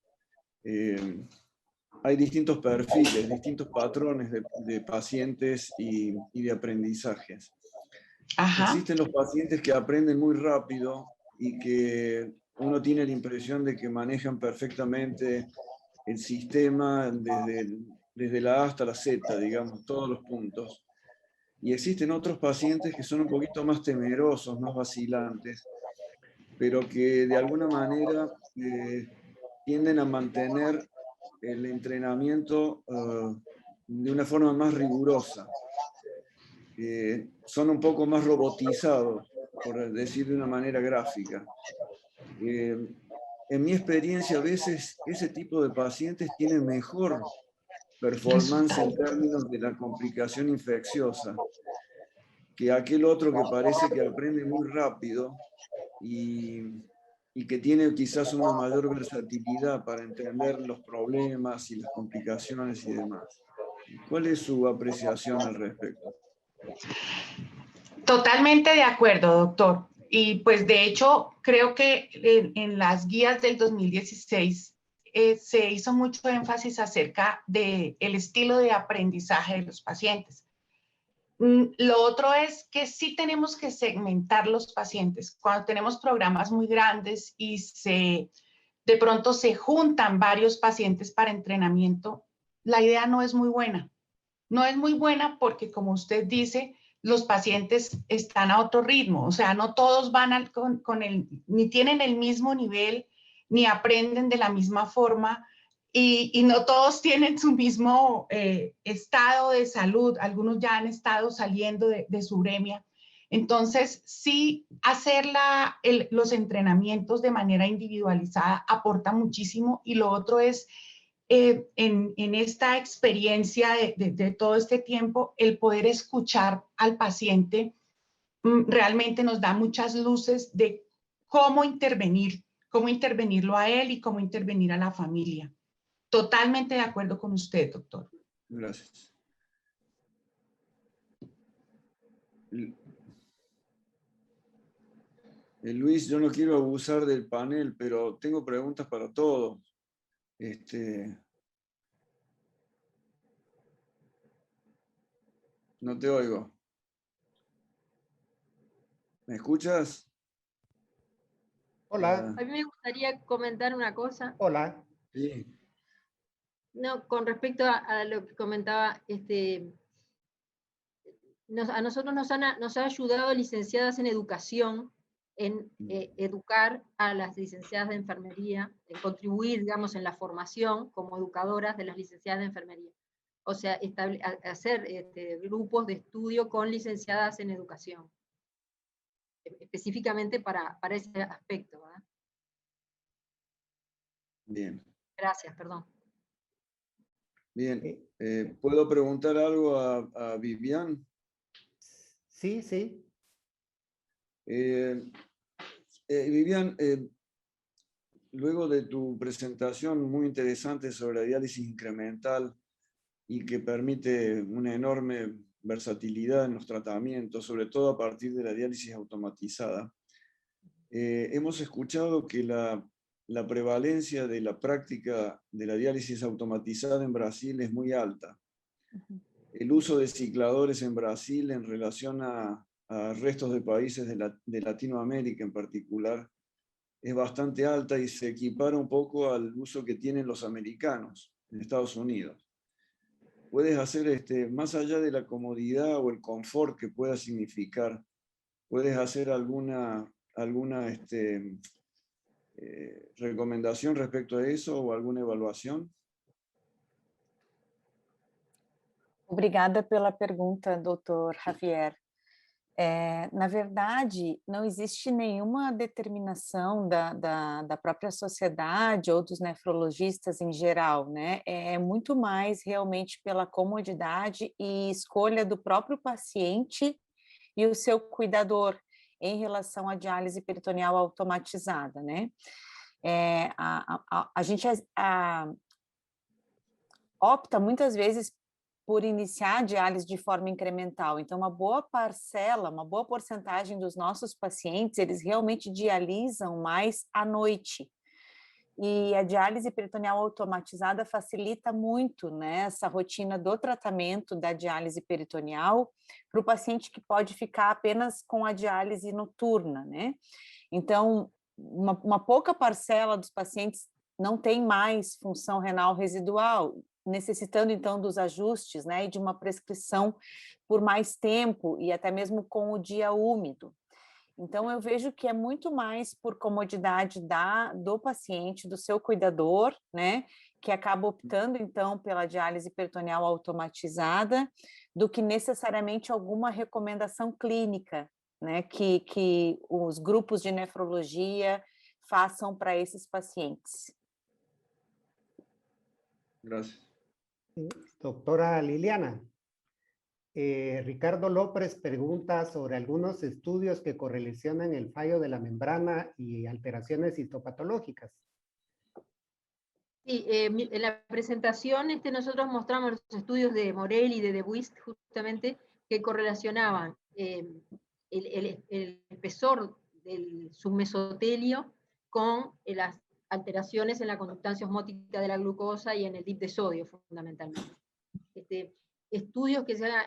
hay distintos perfiles, distintos patrones de pacientes y de aprendizajes. Ajá. Existen los pacientes que aprenden muy rápido y que uno tiene la impresión de que manejan perfectamente el sistema desde la A hasta la Z, digamos, todos los puntos. Y existen otros pacientes que son un poquito más temerosos, más vacilantes, pero que de alguna manera tienden a mantener el entrenamiento de una forma más rigurosa. Son un poco más robotizados, por decir de una manera gráfica. En mi experiencia, a veces ese tipo de pacientes tienen mejor performance en términos de la complicación infecciosa que aquel otro que parece que aprende muy rápido y que tiene quizás una mayor versatilidad para entender los problemas y las complicaciones y demás. ¿Cuál es su apreciación al respecto? Totalmente de acuerdo, doctor. Y pues de hecho, creo que en las guías del 2016 se hizo mucho énfasis acerca del estilo de aprendizaje de los pacientes. Lo otro es que sí tenemos que segmentar los pacientes. Cuando tenemos programas muy grandes y de pronto se juntan varios pacientes para entrenamiento, la idea no es muy buena. No es muy buena porque, como usted dice, los pacientes están a otro ritmo. O sea, no todos van ni tienen el mismo nivel, ni aprenden de la misma forma, y no todos tienen su mismo estado de salud. Algunos ya han estado saliendo de su uremia. Entonces, sí, hacer los entrenamientos de manera individualizada aporta muchísimo. Y lo otro es, en esta experiencia de todo este tiempo, el poder escuchar al paciente realmente nos da muchas luces de cómo intervenirlo a él y cómo intervenir a la familia. Totalmente de acuerdo con usted, doctor. Gracias. Luis, yo no quiero abusar del panel, pero tengo preguntas para todos. No te oigo. ¿Me escuchas? Hola. A mí me gustaría comentar una cosa. Hola. Sí. No, con respecto a lo que comentaba, a nosotros nos ha ayudado licenciadas en educación, en educar a las licenciadas de enfermería, en contribuir, digamos, en la formación como educadoras de las licenciadas de enfermería. O sea, hacer grupos de estudio con licenciadas en educación, específicamente para ese aspecto, ¿verdad? Bien. Gracias, perdón. Bien. ¿Puedo preguntar algo a Vivian? Sí, sí. Vivian, luego de tu presentación muy interesante sobre la diálisis incremental y que permite una enorme versatilidad en los tratamientos, sobre todo a partir de la diálisis automatizada, hemos escuchado que la prevalencia de la práctica de la diálisis automatizada en Brasil es muy alta. El uso de cicladores en Brasil en relación a restos de países de Latinoamérica en particular es bastante alta y se equipara un poco al uso que tienen los americanos en Estados Unidos. Puedes hacer, más allá de la comodidad o el confort que pueda significar, puedes hacer alguna recomendación respecto a eso o alguna evaluación? Obrigada pela pergunta, doutor Javier. Na verdade, não existe nenhuma determinação da própria sociedade ou dos nefrologistas em geral, né? É muito mais realmente pela comodidade e escolha do próprio paciente e o seu cuidador em relação à diálise peritoneal automatizada, né? A gente opta muitas vezes por iniciar a diálise de forma incremental. Então, uma boa parcela, uma boa porcentagem dos nossos pacientes, eles realmente dialisam mais à noite. E a diálise peritoneal automatizada facilita muito, né, essa rotina do tratamento da diálise peritoneal para o paciente que pode ficar apenas com a diálise noturna, né? Então, uma pouca parcela dos pacientes não tem mais função renal residual, necessitando então dos ajustes, né, e de uma prescrição por mais tempo e até mesmo com o dia úmido. Então eu vejo que é muito mais por comodidade do paciente, do seu cuidador, né, que acaba optando então pela diálise peritoneal automatizada, do que necessariamente alguma recomendação clínica, né, que os grupos de nefrologia façam para esses pacientes. Gracias. Doctora Liliana, Ricardo López pregunta sobre algunos estudios que correlacionan el fallo de la membrana y alteraciones histopatológicas. Sí, en la presentación nosotros mostramos los estudios de Morel y de Buist, justamente, que correlacionaban el espesor del submesotelio con las alteraciones en la conductancia osmótica de la glucosa y en el dip de sodio, fundamentalmente. Estudios que sean,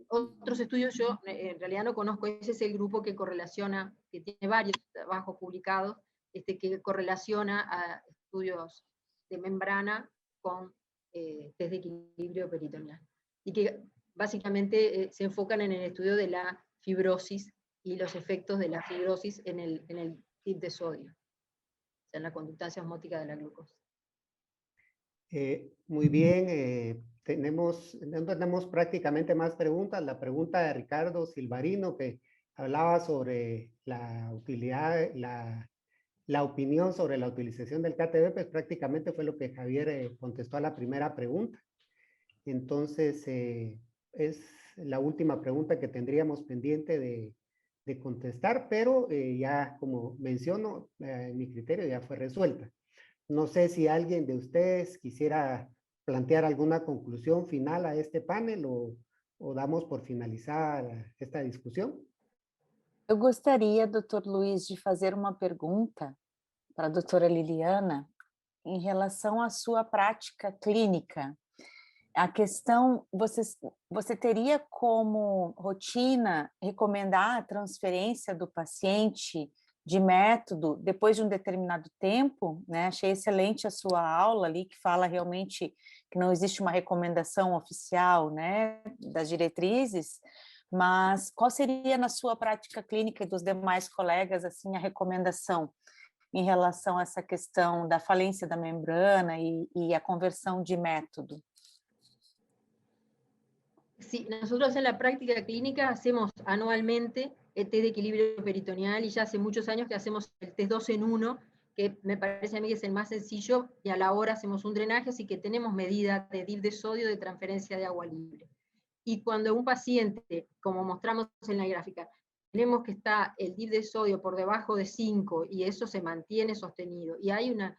otros estudios yo en realidad no conozco, ese es el grupo que correlaciona, que tiene varios trabajos publicados, que correlaciona a estudios de membrana con test de equilibrio peritoneal. Y que básicamente se enfocan en el estudio de la fibrosis y los efectos de la fibrosis en el dip de sodio, o sea, en la conductancia osmótica de la glucosa. Muy bien, no tenemos prácticamente más preguntas. La pregunta de Ricardo Silvarino, que hablaba sobre la utilidad, la opinión sobre la utilización del KTB, pues prácticamente fue lo que Javier contestó a la primera pregunta. Entonces, es la última pregunta que tendríamos pendiente de contestar, pero ya como menciono, mi criterio ya fue resuelta. No sé si alguien de ustedes quisiera plantear alguna conclusión final a este panel o damos por finalizada esta discussão. Eu gostaria, doutor Luiz, de fazer uma pergunta para a doutora Liliana em relação à sua prática clínica. A questão, você teria como rotina recomendar a transferência do paciente de método depois de um determinado tempo, né? Achei excelente a sua aula ali, que fala realmente que não existe uma recomendação oficial, né, das diretrizes, mas qual seria na sua prática clínica e dos demais colegas, assim, a recomendação em relação a essa questão da falência da membrana e a conversão de método? Sí, nosotros en la práctica clínica hacemos anualmente el test de equilibrio peritoneal y ya hace muchos años que hacemos el test 2 en 1, que que me parece a mí que es el más sencillo, y a la hora hacemos un drenaje, así que tenemos medida de DIF de sodio de transferencia de agua libre. Y cuando un paciente, como mostramos en la gráfica, tenemos que está el DIF de sodio por debajo de 5 y eso se mantiene sostenido, y hay una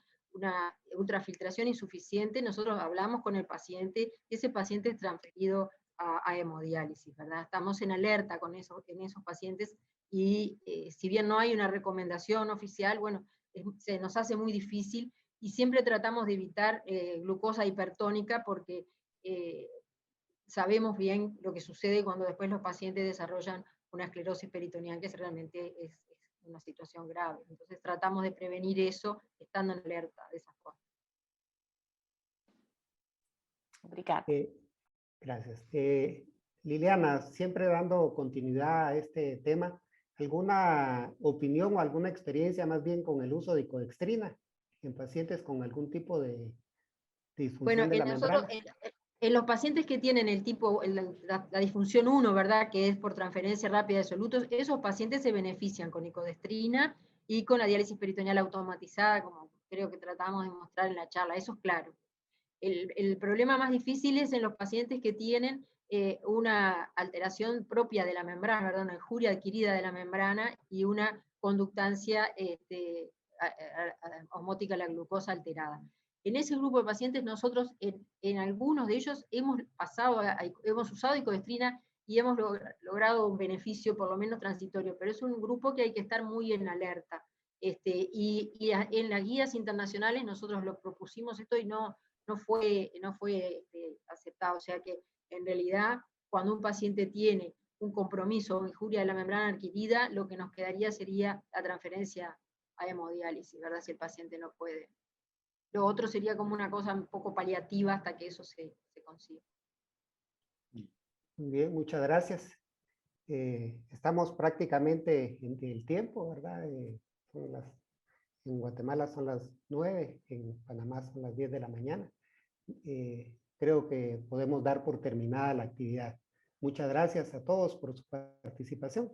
ultrafiltración insuficiente, nosotros hablamos con el paciente, y ese paciente es transferido a hemodiálisis, ¿verdad? Estamos en alerta con eso, en esos pacientes, y si bien no hay una recomendación oficial, bueno, se nos hace muy difícil, y siempre tratamos de evitar glucosa hipertónica, porque sabemos bien lo que sucede cuando después los pacientes desarrollan una esclerosis peritoneal, que realmente es una situación grave. Entonces tratamos de prevenir eso, estando en alerta de esas cosas. Obrigada. Gracias. Liliana, siempre dando continuidad a este tema, ¿alguna opinión o alguna experiencia más bien con el uso de icodextrina en pacientes con algún tipo de disfunción de la membrana? En los pacientes que tienen el tipo, la disfunción 1, ¿verdad?, que es por transferencia rápida de solutos, esos pacientes se benefician con icodestrina y con la diálisis peritoneal automatizada, como creo que tratamos de mostrar en la charla, eso es claro. El problema más difícil es en los pacientes que tienen una alteración propia de la membrana, ¿verdad?, una injuria adquirida de la membrana y una conductancia osmótica a la glucosa alterada. En ese grupo de pacientes nosotros, en algunos de ellos, hemos usado icodestrina y hemos logrado un beneficio por lo menos transitorio, pero es un grupo que hay que estar muy en alerta. Y en las guías internacionales nosotros lo propusimos esto y no fue aceptado, o sea que en realidad cuando un paciente tiene un compromiso o injuria de la membrana adquirida, lo que nos quedaría sería la transferencia a hemodiálisis, ¿verdad?, si el paciente no puede. Lo otro sería como una cosa un poco paliativa hasta que eso se consiga. Muy bien, muchas gracias. Estamos prácticamente en el tiempo, ¿verdad? En Guatemala son las 9, en Panamá son las 10 de la mañana. Creo que podemos dar por terminada la actividad. Muchas gracias a todos por su participación.